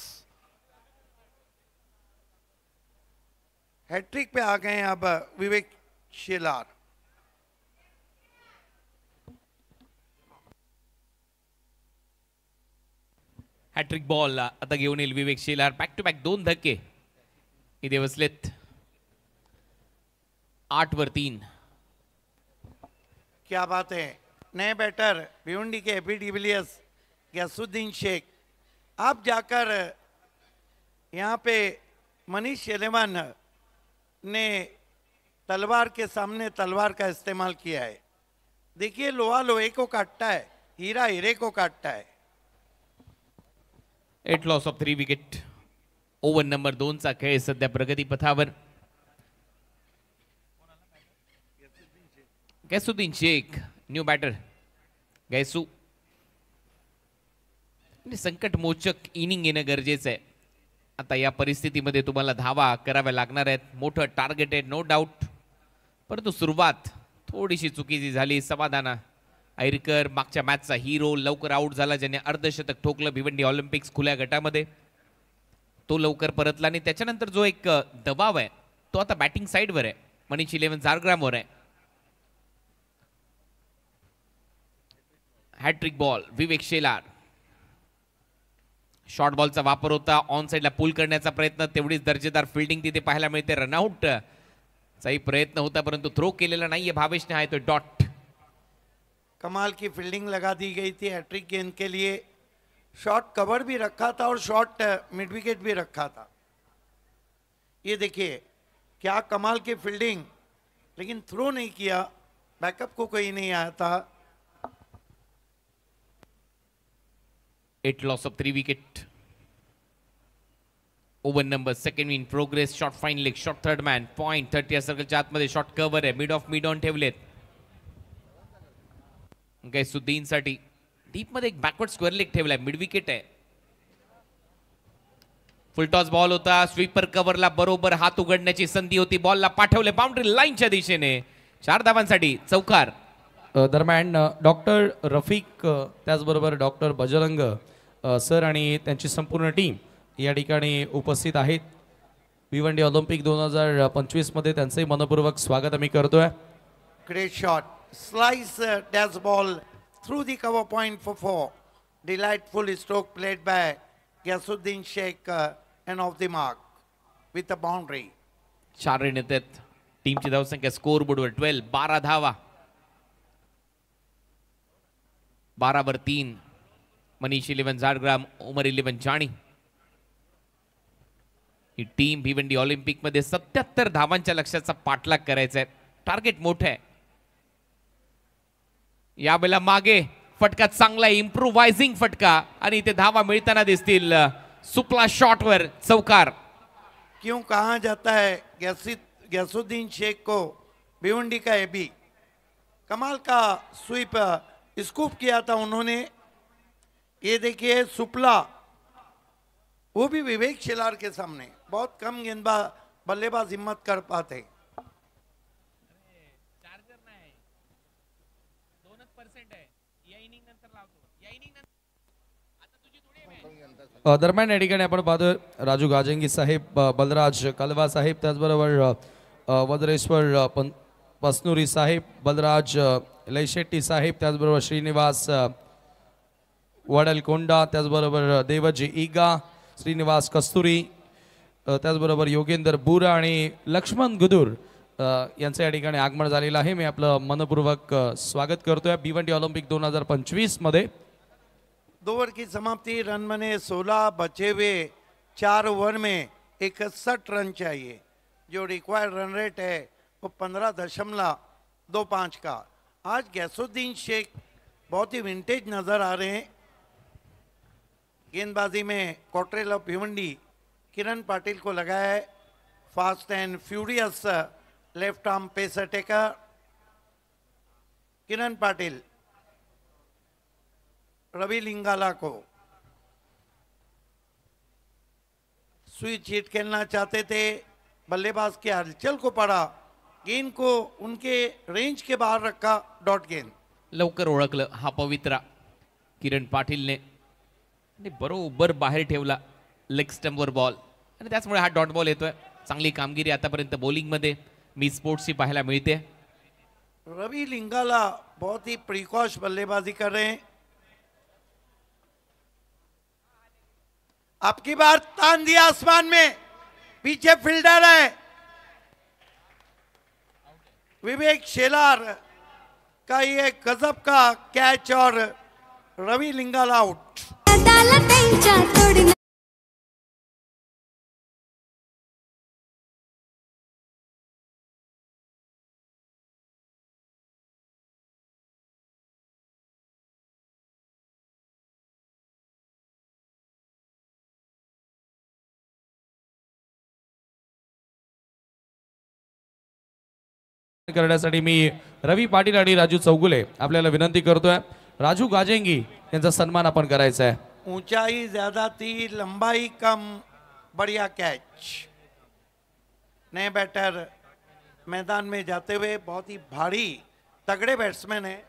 S5: हैट्रिक पे आ गए अब विवेक शेलार.
S4: हॅट्रिक बॉल आता घेऊन येईल विवेक शेलार. बॅक टू बॅक 2 धक्के इथे बसलेत. 8 वर 3.
S5: क्या बात है. नए बैटर भिवंडी के एपी डिविलियर्स गयासुद्दीन शेख. आप जाकर यहाँ पे मनीष 11 ने तलवार के सामने तलवार का इस्तेमाल किया है. देखिए लोहा लोहे को काटता है, हीरा हीरे को काटता है.
S4: 8 loss of 3 wicket. Over number 2 चा खेळ सध्या प्रगती पथावर. Ghaisuddin Shaikh new batter. गैसू संकटमोचक इनिंग येणं गरजेचं आहे. आता या परिस्थितीमध्ये तुम्हाला धावा कराव्या लागणार आहेत. मोठं टार्गेट आहे नो डाऊट, परंतु सुरुवात थोडीशी चुकीची झाली. समाधाना ऐरकर मागच्या मॅचचा हिरो लवकर आउट झाला, ज्याने अर्धशतक ठोकलं भिवंडी ऑलिम्पिक्स खुल्या गटामध्ये. तो लवकर परतला आणि त्याच्यानंतर जो एक दबाव आहे तो आता बॅटिंग साईडवर आहे, मनीष 11 झारग्रामवर आहे. हॅट्रिक बॉल विवेक शेलार. शॉर्ट बॉलचा वापर होता, ऑन साइडला पुल करण्याचा प्रयत्न, तेवढीच दर्जेदार फिल्डिंग तिथे पाहायला मिळते. रनआउट चाही प्रयत्न होता परंतु थ्रो केलेला नाहीये भावेशने. आहे तो डॉट.
S5: कमाल की फील्डिंग लगा दी गई थी हैट्रिक गेंद के लिए. शॉर्ट कवर भी रखा था और शॉर्ट मिड विकेट भी रखा था. ये देखिए क्या कमाल की फील्डिंग, लेकिन थ्रो नहीं किया, बैकअप को कोई नहीं आया था.
S4: 8 loss of 3 wicket. Over number second in progress. Short fine leg, short third man, point 30 सर्कलच्या आतमध्ये. शॉर्ट कव्हर आहे, मिड ऑन ठेवलेत. गैसुद्दीन साठी डीप मध्ये एक बॅकवर्ड स्क्वेअर लेग ठेवलाय. मिड विकेट आहे. फुल टॉस बॉल होता. स्वीपर कव्हरला बरोबर हात उघडण्याची संधी होती. बॉलला पाठवले बाउंड्री लाईनच्या दिशेने. 4 धावांसाठी चौकार.
S2: दरम्यान डॉक्टर रफिक त्याचबरोबर डॉक्टर बजरंग सर आणि त्यांची संपूर्ण टीम या ठिकाणी उपस्थित आहेत. भिवंडी ऑलिम्पिक 2025 मध्ये त्यांचंही मनपूर्वक स्वागत आम्ही करतोय.
S5: Great shot. Slice dash ball through the cover point for 4. Delightful stroke played by Ghiyasuddin Sheikh and off the mark with a boundary.
S4: 4 run येतात. टीमची धावसंख्या स्कोर बोर्डवर 12 धावा. 12 3. मनीष 11 झाडग्राम, उमर 11 जाणी. ही टीम भिवंडी ऑलिम्पिक मध्ये 77 धावांच्या लक्ष्याचा पाठलाग करायचा आहे. टार्गेट मोठं आहे. यावेळेला मागे फटका चांगला, इम्प्रोवायझिंग फटका आणि इथे धावा मिळताना दिसतील. सुपला शॉटवर चौकार.
S5: क्यों कहा जाता है गैसुद्दीन शेख को भिवंडी का एबी. कमाल का स्वीप स्कूप किया था उन्होंने. ये देखिए सुपला, वो भी विवेक शेलार के सामने. बहुत कम गेंदबाज बल्लेबाज हिम्मत कर पाते.
S2: दरम्यान या ठिकाणी आपण पाहतोय राजू गाजंगी साहेब, बलराज कलवा साहेब, त्याचबरोबर वज्रेश्वर पसनुरी साहेब, बलराज लैशेट्टी साहेब, त्याचबरोबर श्रीनिवास वडलकोंडा, त्याचबरोबर देवजी ईगा, श्रीनिवास कस्तुरी, त्याचबरोबर योगेंद्र बुरा आणि लक्ष्मण गुदूर यांचं या ठिकाणी आगमन झालेलं आहे. मी आपलं मनपूर्वक स्वागत करतोय भिवंडी ऑलिम्पिक 2025 मध्ये.
S5: 2 ओवर की समाप्ति. रन बने 16, बचे हुए 4 ओवर में 61 रन चाहिए. जो रिक्वायर्ड रन रेट है वो 15.25 का. आज गैसुद्दीन शेख बहुत ही विंटेज नजर आ रहे हैं. गेंदबाजी में कॉटरेल ऑफ भिवंडी किरण पाटिल को लगाया है. Fast and furious left arm pace attacker Kiran Patil Ravi Lingala को स्विच हिट खेलना चाहते थे. बल्लेबाज के हलचल को पड़ा, गेंद को उनके रेंज के बाहर रखा. डॉट गेंद.
S4: लवकर ओळखलं हा पवित्रा किरण पाटीलने आणि बरोबर बाहेर ठेवला लेग स्टंपवर बॉल आणि त्याचमुळे हा डॉट बॉल येतोय. चांगली कामगिरी आतापर्यंत बॉलिंग मध्ये मी स्पोर्ट्सची पाहायला मिळते.
S5: रवि लिंगाला बहुत ही प्रिकॉश बल्लेबाजी कर रहे हैं. आपकी बार तान दिया आसमान में, पीछे फील्डर है विवेक शेलार का ये गजब का कैच और रवि लिंगाला आउट.
S2: करण्यासाठी मी रवी पाटील आणि राजू चौगुले आपल्याला विनंती करतोय. राजू गाजेंगी यांचा सन्मान आपण करायचा आहे.
S5: ऊंचाई ज्यादा थी, लंबाई कम, बढ़िया कैच. नए बैटर मैदान में जाते हुए बहुत ही भारी तगड़े बैट्समैन है.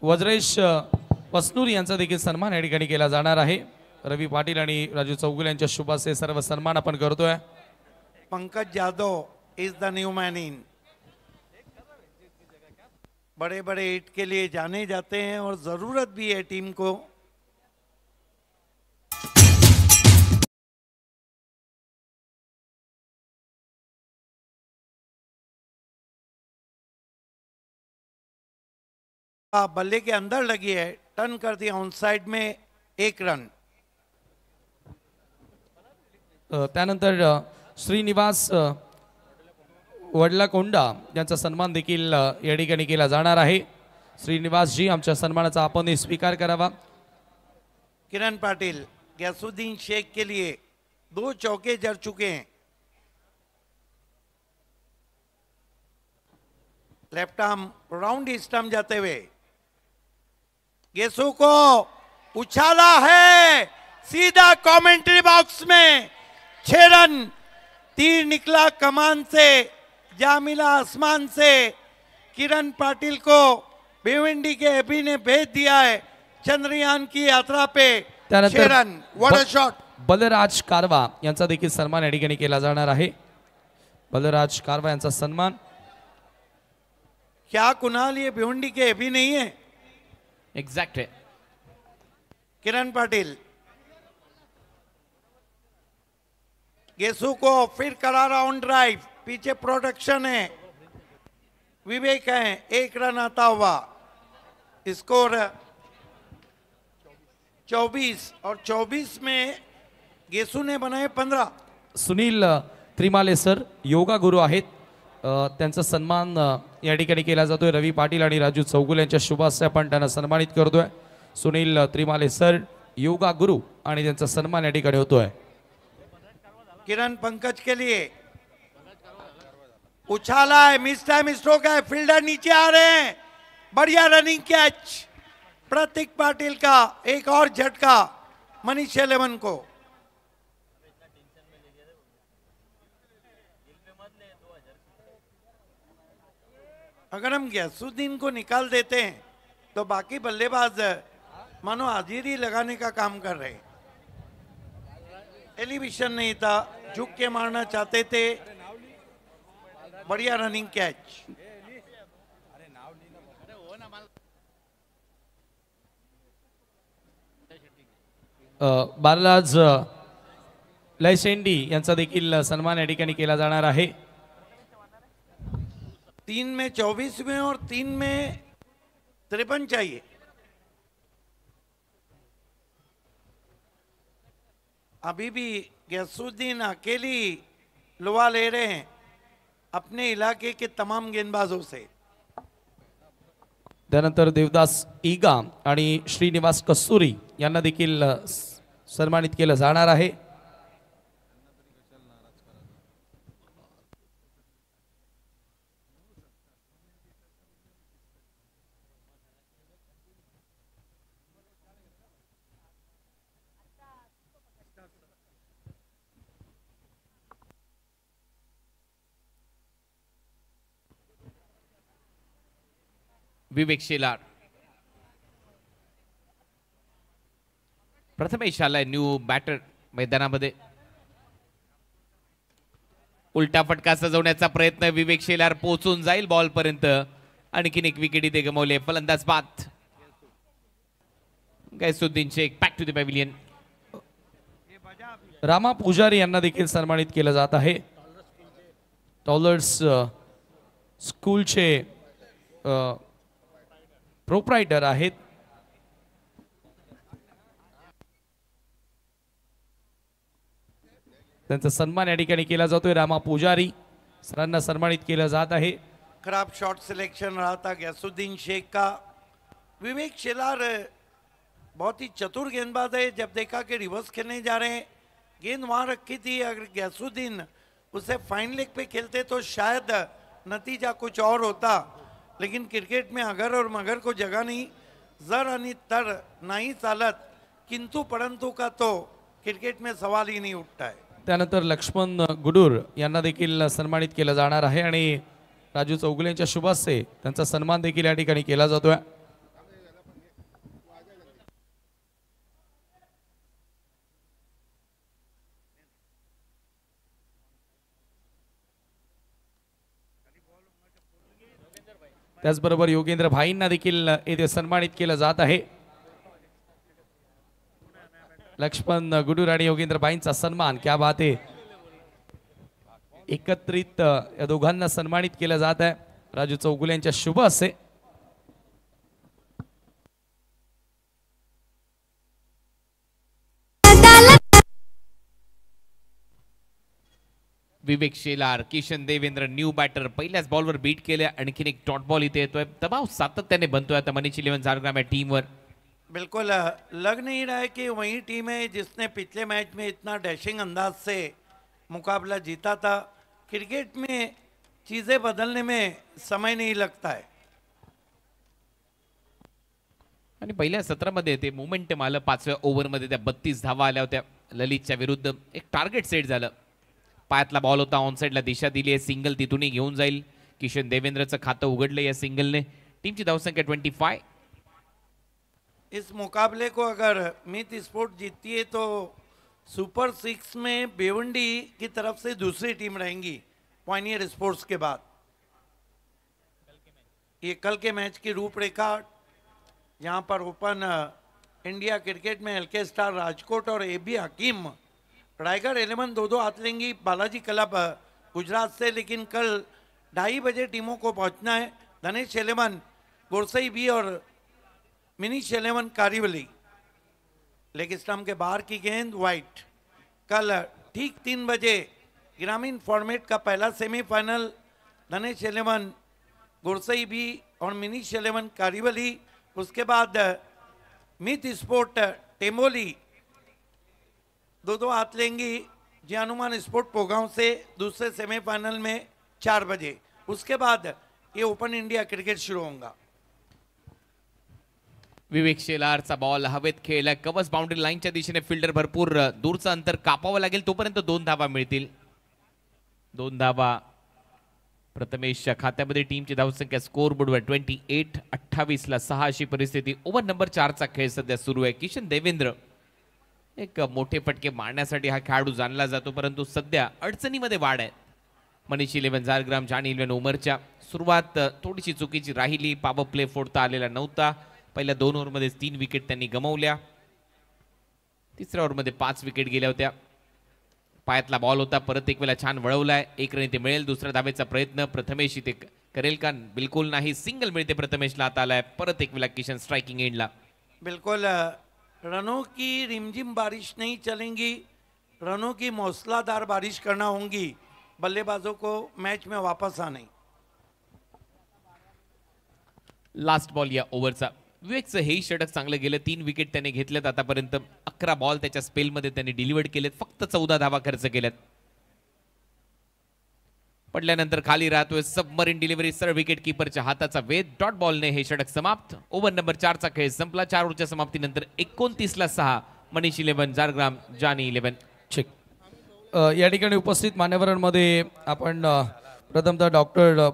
S2: वज्रेश वसनूर यांचा देखील सन्मान या ठिकाणी केला जाणार आहे. रवी पाटील आणि राजू चौगुले यांच्या शुभ हस्ते सर्व सन्मान आपण करतोय.
S5: Pankaj Yadav is the new man in. बड़े बड़े हिट के लिए जाने जाते हैं और जरूरत भी है टीम को. बल्ले के अंदर लगी है, टर्न कर दिया ऑन साइड में, 1 रन.
S2: त्यानंतर श्रीनिवास वडलाकोंडा यांचा सन्मान देखील या ठिकाणी केला जाणार आहे. श्रीनिवासजी आमच्या सन्मानाचा आपण स्वीकार करावा.
S5: किरण पाटिल गैसुद्दीन शेख के लिए 2 चौके जड़ चुके हैं. लेफ्ट आर्म राउंड स्टंप जाते हुए गेसू को उछाला है सीधा कमेंट्री बॉक्स में. 6 रन. तीर निकला कमान से, जा मिला आसमान से. किरण पाटिल को भिवंडी के एबी ने भेज दिया है चंद्रयान की यात्रा पे. 6 run. What a shot.
S2: Balraj कारवा यांचा देखील सन्मान या ठिकाणी केला जाणार आहे. बलराज कारवा यांचा सन्मान.
S5: क्या कुणाल ये भिवंडी के एबी नहीं है?
S4: एक्झॅक्ट आहे.
S5: किरण पाटिल गेसू को फिर करारा ऑन ड्राइव. पीछे प्रोडक्शन है, विवेक है. 1 रन आता हुआ. स्कोर 24 और 24 में गेसू ने बनाए 15.
S2: सुनील त्रिमाले सर योगा गुरु आहेत. त्यांचा सन्मान या ठिकाणी केला जातोय. रवी पाटील आणि राजू चौगुले यांच्या शुभ हस्ते आपण त्यांना सन्मानित करतोय. सुनील त्रिमाले सर योगा गुरु आणि त्यांचा सन्मान या ठिकाणी होतोय.
S5: किरण पंकज के लिए उछाला है, मिस टाइम स्ट्रोक है, फील्डर नीचे आ रहे हैं. बढ़िया रनिंग कैच प्रतीक पाटिल का. एक और झटका मनीष 11 को. अगर हम गैसुद्दीन को निकाल देते हैं तो बाकी बल्लेबाज मानो हाजिरी लगाने का काम कर रहे. एलिवेशन नहीं था, झुक के मारना चाहते थे. बढ़िया रनिंग कैच.
S2: बालाज लयसेंडी यांचा देखील सन्मान या ठिकाणी केला जाणार आहे.
S5: 3 में 24 में और 3 में 53 चाहिए. अभी भी गैसुद्दीन अकेली लुवा ले रहे हैं अपने इलाके के तमाम गेंदबाजों से.
S2: त्यानंतर देवदास ईगा आणि श्रीनिवास कस्तुरी यांना देखील सन्मानित केलं जाणार आहे.
S4: विवेक शेलार प्रथमेश आलाय न्यू बॅटर मैदानामध्ये. उलटा फटका सजवण्याचा प्रयत्न. विवेक शेलार पोहोचून जाईल बॉल पर्यंत. आणखीन एक विकेट इथे गमावले. फलंदाज बाद Ghiasuddin Shaikh. Back to the pavilion.
S2: Rama Pujari यांना देखील सन्मानित केलं जात आहे. टॉलर्स स्कूलचे प्रोप्रायटर आहेत. त्यांचा सन्मान या ठिकाणी केला जातोय. रामा पुजारी सरांना सन्मानित केलं जात आहे.
S5: खराब शॉट सिलेक्शन रहा था गैसुद्दीन शेख का. विवेक शेलार बहुत ही चतुर गेंदबाज है. जब देखा कि रिवर्स खेलने जा रहे हैं, गेंद वहां रखी थी. अगर गैसुद्दीन उसे फाइन लेग पे खेलते तो शायद नतीजा कुछ और होता. लेकिन क्रिकेट में अगर और मगर को जगह नहीं. जर आणि तर नाही चालत, किंतु परंतु का तो क्रिकेट में सवाल ही नहीं उठता है.
S2: त्यानंतर लक्ष्मण गुडूर यांना देखील सन्मानित केलं जाणार आहे आणि राजू चौगुले यांच्या शुभ हस्ते त्यांचा सन्मान देखील या ठिकाणी केला जातोय. त्याचबरोबर योगेंद्र भाईंना देखील येथे सन्मानित केलं जात आहे. लक्ष्मण गुडूर आणि योगेंद्र भाईंचा सन्मान, क्या बात आहे. एकत्रित या दोघांना सन्मानित केलं जात आहे. राजू चौगुले यांच्या शुभ असे.
S4: विवेक शेलार, किशन देवेंद्र न्यू बॅटर पहिल्याच बॉलवर बीट केले. आणखीन एक डॉट बॉल इथे येतोय. दबाव सातत्याने बनतोय आता मनीष 11 झारग्राम या टीमवर.
S5: बिल्कुल लग नहीं रहा है कि वही टीम है जिसने पिछले मैच में इतना डैशिंग अंदाज से मुकाबला जीता था. क्रिकेट में चीज़ें बदलने में समय नहीं लगता है.
S4: आणि पहिल्या सत्रामध्ये ते मोमेंटम आलं. 5व्या ओव्हरमध्ये त्या 32 धावा आल्या होत्या ललितच्या विरुद्ध. एक टार्गेट सेट झालं. पायातला बॉल होता, ऑन साइडला दिशा दिली आहे. सिंगल तिथूनही घेऊन जाईल. किशन देवेंद्रचं खातं उघडलं या सिंगलने. टीमची धावसंख्या 25.
S5: इस मुकाबले को अगर मीत स्पोर्ट जीतती है तो सुपर 6 में भिवंडी की तरफ से दूसरी टीम रहेंगी पॉइनियर स्पोर्ट्स के बाद. ये कल के मैच की रूपरेखा. यहाँ पर ओपन इंडिया क्रिकेट में एलके स्टार राजकोट और AB हकीम टाइगर 11 दो हाथ लेंगी बालाजी क्लब गुजरात से. लेकिन कल 2:30 बजे टीमों को पहुंचना है. धनेश 11 गुरसई B और मिनीश 11 कारीवली. लेग स्टंप के बाहर की गेंद वाइट. कल ठीक 3 बजे ग्रामीण फॉर्मेट का पहला सेमीफाइनल धनेश 11 गुरसई B और मिनीश 11 कारीवली. उसके बाद मीत स्पोर्ट टेमोली दो हाथ लेंगी जी हनुमान स्पोर्ट पोगांव से दूसरे सेमीफाइनल में 4 बजे. उसके बाद ये ओपन इंडिया क्रिकेट शुरू होगा.
S4: विवेक शेलारचा बॉल हवेत खेळला. कवच बाउंड्री लाईनच्या दिशेने फिल्डर भरपूर दूरचं अंतर कापावं लागेल. तोपर्यंत 2 धावा मिळतील. 2 धावा प्रथमेशच्या खात्यामध्ये. टीमची धावसंख्या स्कोर बोर्डवर 28-28 ला 6 अशी परिस्थिती. ओव्हर नंबर 4 चा खेळ सध्या सुरू आहे. किशन देवेंद्र एक मोठे फटके मारण्यासाठी हा खेळाडू जाणला जातो, परंतु सध्या अडचणीमध्ये वाढ आहे. मनीष 11 झारग्राम जानी 11 उमरच्या. सुरुवात थोडीशी चुकीची राहिली. पॉवर प्ले फोडता आलेला नव्हता. पहिल्या 2 ओव्हरमध्ये 3 विकेट त्यांनी गमावल्या. तिसऱ्या ओव्हरमध्ये 5 विकेट गेल्या होत्या. पायातला बॉल होता, परत एक वेळा छान वळवलाय. 1 रन इथे मिळेल. दुसऱ्या धावेचा प्रयत्न प्रथमेश इथे करेल का? बिलकुल नाही. सिंगल मिळते प्रथमेशला. आता आलाय परत एक वेळा किशन स्ट्राइकिंग एंडला.
S5: बिल्कुल रनों की रिमझिम बारिश नहीं चलेंगी. रनों की मौसलाधार बारिश करना होंगी बल्लेबाजों को मैच में वापस आने.
S4: लास्ट बॉल या ओव्हरचा. विवेकचं हेही षटक चांगलं गेलं. 3 विकेट त्याने घेतल्यात आतापर्यंत. 11 बॉल त्याच्या स्पेलमध्ये त्यांनी डिलिव्हर्ड केलेत. फक्त 14 धावा खर्च केल्यात. पडल्यानंतर खाली राहतोय सबमरीन डिलिव्हरी. सरळ विकेट किपरच्या हाताचा वेध. डॉट बॉलने हे षटक समाप्त. ओव्हर नंबर 4 चा खेळ संपला. 4 ओव्हरच्या समाप्तीनंतर 29 ला 6 मनीष 11 झारग्राम जानी 11.
S2: ठीक. या ठिकाणी उपस्थित मान्यवरांमध्ये आपण प्रथमतः डॉक्टर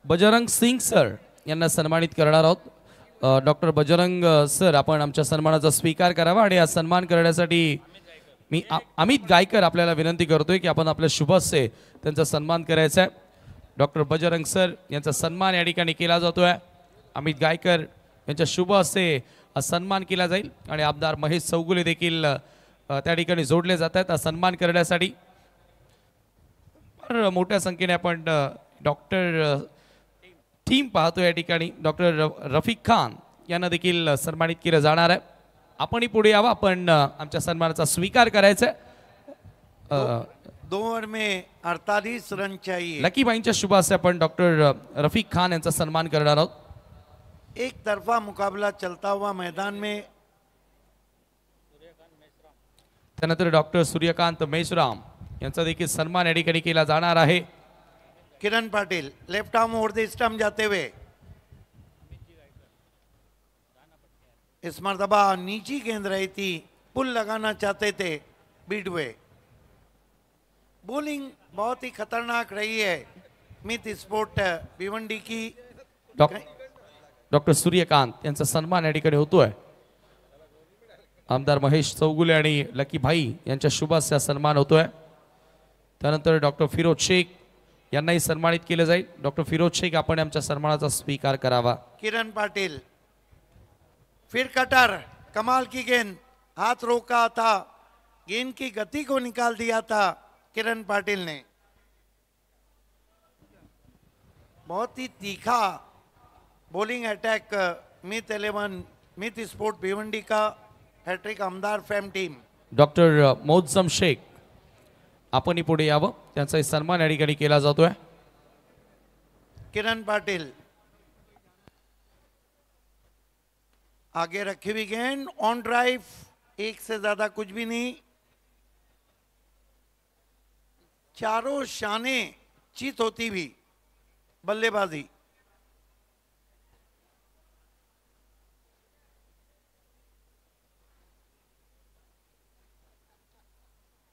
S2: बजरंग सिंग सर यांना सन्मानित करणार आहोत. डॉक्टर बजरंग सर, आपण आमच्या सन्मानाचा स्वीकार करावा. आणि हा सन्मान करण्यासाठी मी अमित गायकर आपल्याला विनंती करतोय की आपण आपल्या शुभ हस्ते त्यांचा सन्मान करायचा आहे. डॉक्टर बजरंग सर यांचा सन्मान या ठिकाणी केला जातोय. अमित गायकर यांच्या शुभ हस्ते हा सन्मान केला जाईल. आणि आमदार महेश चौगुले देखील त्या ठिकाणी जोडले जात आहेत हा सन्मान करण्यासाठी. फार मोठ्या संख्येने आपण डॉक्टर टीम पाहतो या ठिकाणी. डॉक्टर रफिक खान यांना देखील सन्मानित केलं जाणार आहे. आपणही पुढे यावं. आपण आमच्या सन्मानाचा स्वीकार करायचा आहे.
S5: 2 ओवर में 48 रन चाहिए.
S2: लकी भाईंच्या शुभ हस्ते आपण डॉक्टर रफिक खान यांचा सन्मान करणार आहोत.
S5: एक तरफा मुकाबला चलता हुआ मैदान में.
S2: त्यानंतर डॉक्टर सूर्यकांत मेश्राम यांचा देखील सन्मान या ठिकाणी केला जाणार आहे.
S5: Kiran Patil left arm over the stump जाते हुए. इस मर्तबा नीची गेंद रही थी. पुल लगाना चाहते थे, बीट हुए. बॉलिंग बहुत ही खतरनाक रही है मीत स्पोर्ट भिवंडी की.
S2: डॉक्टर सूर्यकांत यांचा सन्मान या ठिकाणी होतोय. आमदार महेश चौगुले आणि लकी भाई यांच्या शुभ हस्ते सन्मान होतोय. त्यानंतर डॉक्टर फिरोज शेख यांनाही सन्मानित केलं जाईल. डॉक्टर फिरोज शेख आपण आमच्या सन्मानाचा स्वीकार करावा.
S5: किरण पाटिल, फिर कटर, कमाल की गेंद, हाथ रोका था, गेंद की गति को निकाल दिया था किरण पाटिल ने. बहुत ही तीखा बॉलिंग अटैक मित 11 मित स्पोर्ट भिवंडी का हैट्रिक आमदार फॅम टीम.
S2: डॉक्टर मोहज्जम शेख आपणही पुढे यावं, त्यांचाही सन्मान या ठिकाणी केला जातोय.
S5: किरण पाटिल, आगे रखी हुई गेंद, ऑन ड्राइव, एक से ज्यादा कुछ भी नहीं. चारों शाने चित होती हुई बल्लेबाजी.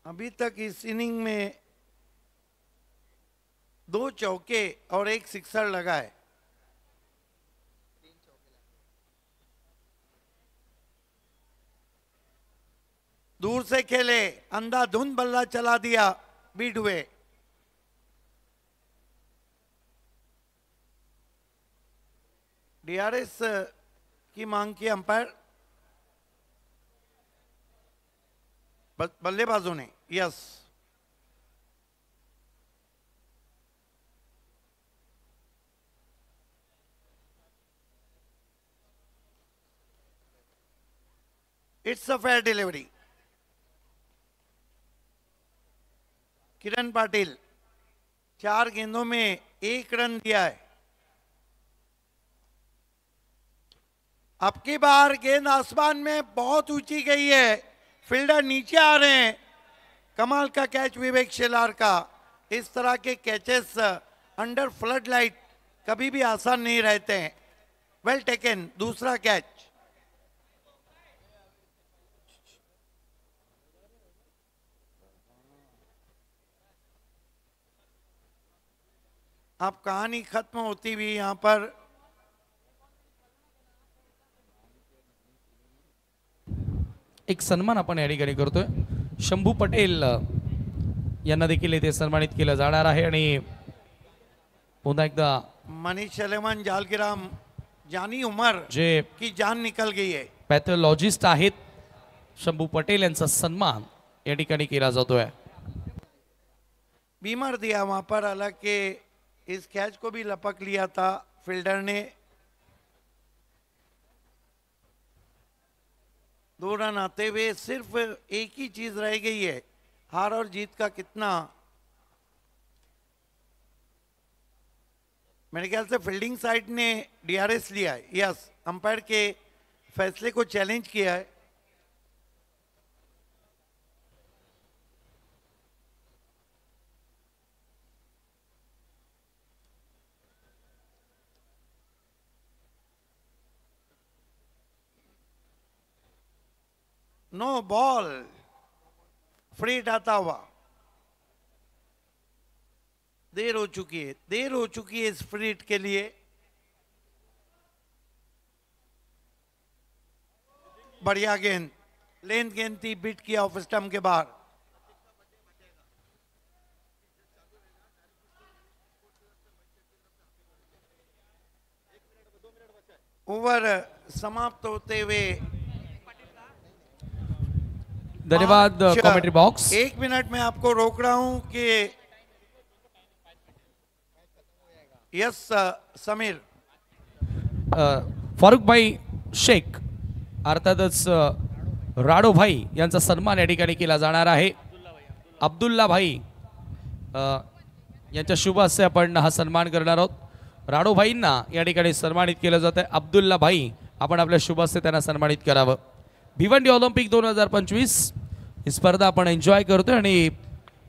S5: अभी तक इस इनिंग में 2 चौके और 1 सिक्सर लगा है. दूर से खेले, अंधाधुंध बल्ला चला दिया बीट हुए. डीआरएस की मांग की अंपायर बल्लेबाजों ने. Yes, it's a fair delivery. Kiran Patil 4 गेंदों में 1 रन दिया है. अब की बार गेंद आसमान में बहुत ऊंची गई है, फील्डर नीचे आ रहे हैं. कमाल का कैच विवेक शेलार का. इस तरह के कैचेस अंडर फ्लड लाइट कभी भी आसान नहीं रहते हैं. वेल टेकन, दूसरा कैच. अब कहानी खत्म होती हुई यहां पर
S2: एक सन्मान आपण या ठिकाणी करतोय. शंभू पटेल यांना देखील इथे सन्मानित केलं जाणार आहे. आणि पुन्हा एकदा
S5: मनीष सलेमान जालगिराम, जानी उमर
S2: जे
S5: की जान निकल गई है.
S2: पॅथॉलॉजिस्ट आहेत शंभू पटेल यांचा सन्मान या ठिकाणी केला जातोय.
S5: बीमार दिया वहां पर, हालांकि इस कैच को भी लपक लिया था फील्डर ने. 2 रन आते हुए सिर्फ एक ही चीज रह गई है, हार और जीत का कितना. मेरे ख्याल से फील्डिंग साइड ने डीआरएस लिया है. यस, अंपायर के फैसले को चैलेंज किया है. नो बॉल, फ्री आता हुआ. देर हो चुकी है, देर हो चुकी है इस फ्री हिट के लिए. बढ़िया गेंद, लेंथ गेंद थी, बीट किया ऑफ स्टंप के बाहर. ओवर समाप्त होते हुए
S2: धन्यवाद. कॉमेंट्री बॉक्स
S5: 1 मिनट में आपको रोक रहा हूं कि यस समीर.
S2: फारुखभाई शेख अर्थातच राडोभाई यांचा सन्मान या ठिकाणी केला जाणार आहे. अब्दुल्ला भाई यांच्या शुभ हस्ते आपण हा सन्मान करणार आहोत. राडोभाईंना या ठिकाणी सन्मानित केलं जात आहे. अब्दुल्ला भाई आपण आपल्या शुभ हस्ते त्यांना सन्मानित करावं. भिवंडी ऑलिम्पिक 2025 ही स्पर्धा आपण एन्जॉय करतोय आणि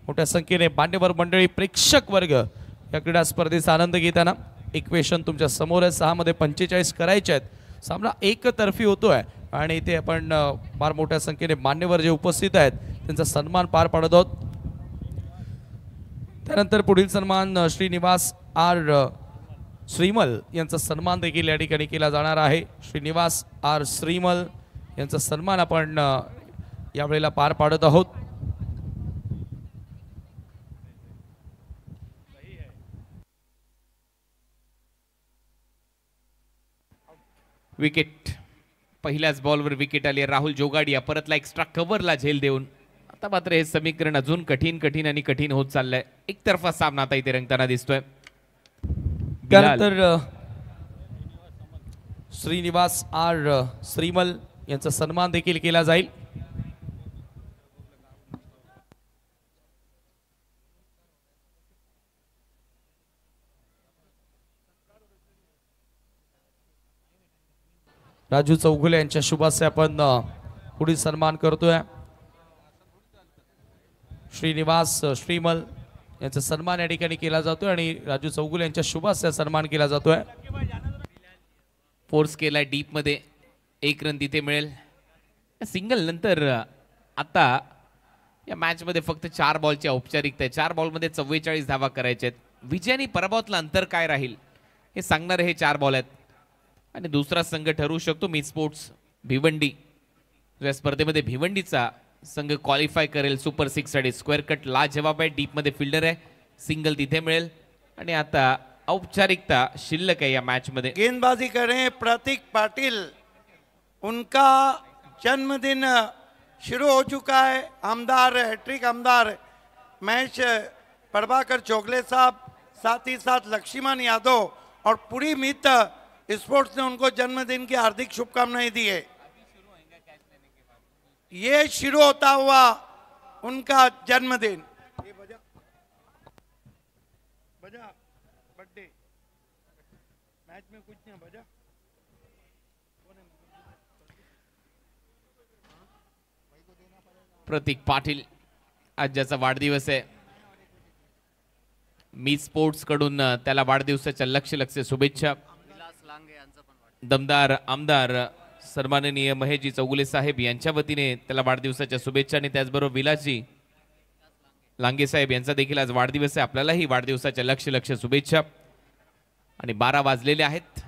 S2: मोठ्या संख्येने मान्यवर मंडळी, प्रेक्षक वर्ग या क्रीडा स्पर्धेचा आनंद घेताना. इक्वेशन तुमच्या समोर आहे. 6 मध्ये 45 करायचे आहेत. सामना एकतर्फी होतोय आणि इथे आपण फार मोठ्या संख्येने मान्यवर जे उपस्थित आहेत त्यांचा सन्मान पार पाडत आहोत. त्यानंतर पुढील सन्मान श्रीनिवास आर श्रीमल यांचा सन्मान देखील या ठिकाणी केला जाणार आहे. श्रीनिवास आर श्रीमल यांचा सन्मान आपण यावेळेला पार पाडत आहोत.
S4: विकेट, पहिल्याच बॉलवर विकेट आली. राहुल जोगाडिया परतला एक्स्ट्रा कव्हरला झेल देऊन. आता मात्र हे समीकरण अजून कठीण आणि कठीण होत चाललंय. एकतर्फा सामना आता इथे रंगताना दिसतोय. बिलाल.
S2: त्यानंतर श्रीनिवास आर श्रीमल यांचा सन्मान देखील केला जाईल. राजू चौगुले यांच्या शुभासे आपण पुढील सन्मान करतोय. श्रीनिवास श्रीमल यांचा सन्मान या ठिकाणी केला जातोय आणि राजू चौगुले यांच्या शुभासे सन्मान केला जातोय.
S4: फोर्स केलाय डीप मध्ये, 1 रन तिथे मिळेल. सिंगल नंतर आता या मॅच मध्ये फक्त 4 बॉलची औपचारिकता आहे. 4 बॉलमध्ये 44 धावा करायच्या आहेत. विजय आणि पराभवातलं अंतर काय राहील हे सांगणारे हे 4 बॉल आहेत. आणि दुसरा संघ ठरवू शकतो मी स्पोर्ट्स भिवंडी. या स्पर्धेमध्ये भिवंडीचा संघ क्वालिफाय करेल सुपर 6 साठी. स्क्वेअर कट लाजवाब आहे, डीप मध्ये फिल्डर आहे, सिंगल तिथे मिळेल. आणि आता औपचारिकता शिल्लक है या मैच में.
S5: गेंदबाजी करें प्रतीक पाटिल, उनका जन्मदिन शुरू हो चुका है. आमदार हैट्रिक आमदार महेश प्रभाकर चोगले साहब, साथ ही साथ लक्ष्मण यादव और पूरी मित स्पोर्ट्स ने उनको जन्मदिन की हार्दिक शुभकामनाएं दी है. ये शुरू होता हुआ उनका जन्मदिन. मैच में कुछ नहीं बजा.
S4: प्रतीक पाटील आज ज्याचा वाढदिवस आहे, मी स्पोर्ट्स कडून त्याला वाढदिवसाच्या लक्ष शुभेच्छा. दमदार आमदार सन्माननीय महेशजी चौगुले साहेब यांच्या वतीने त्याला वाढदिवसाच्या शुभेच्छा. आणि त्याचबरोबर विलासजी लांगे साहेब यांचा देखील आज वाढदिवस आहे. आपल्यालाही वाढदिवसाच्या लक्ष शुभेच्छा. आणि 12 वाजलेले आहेत.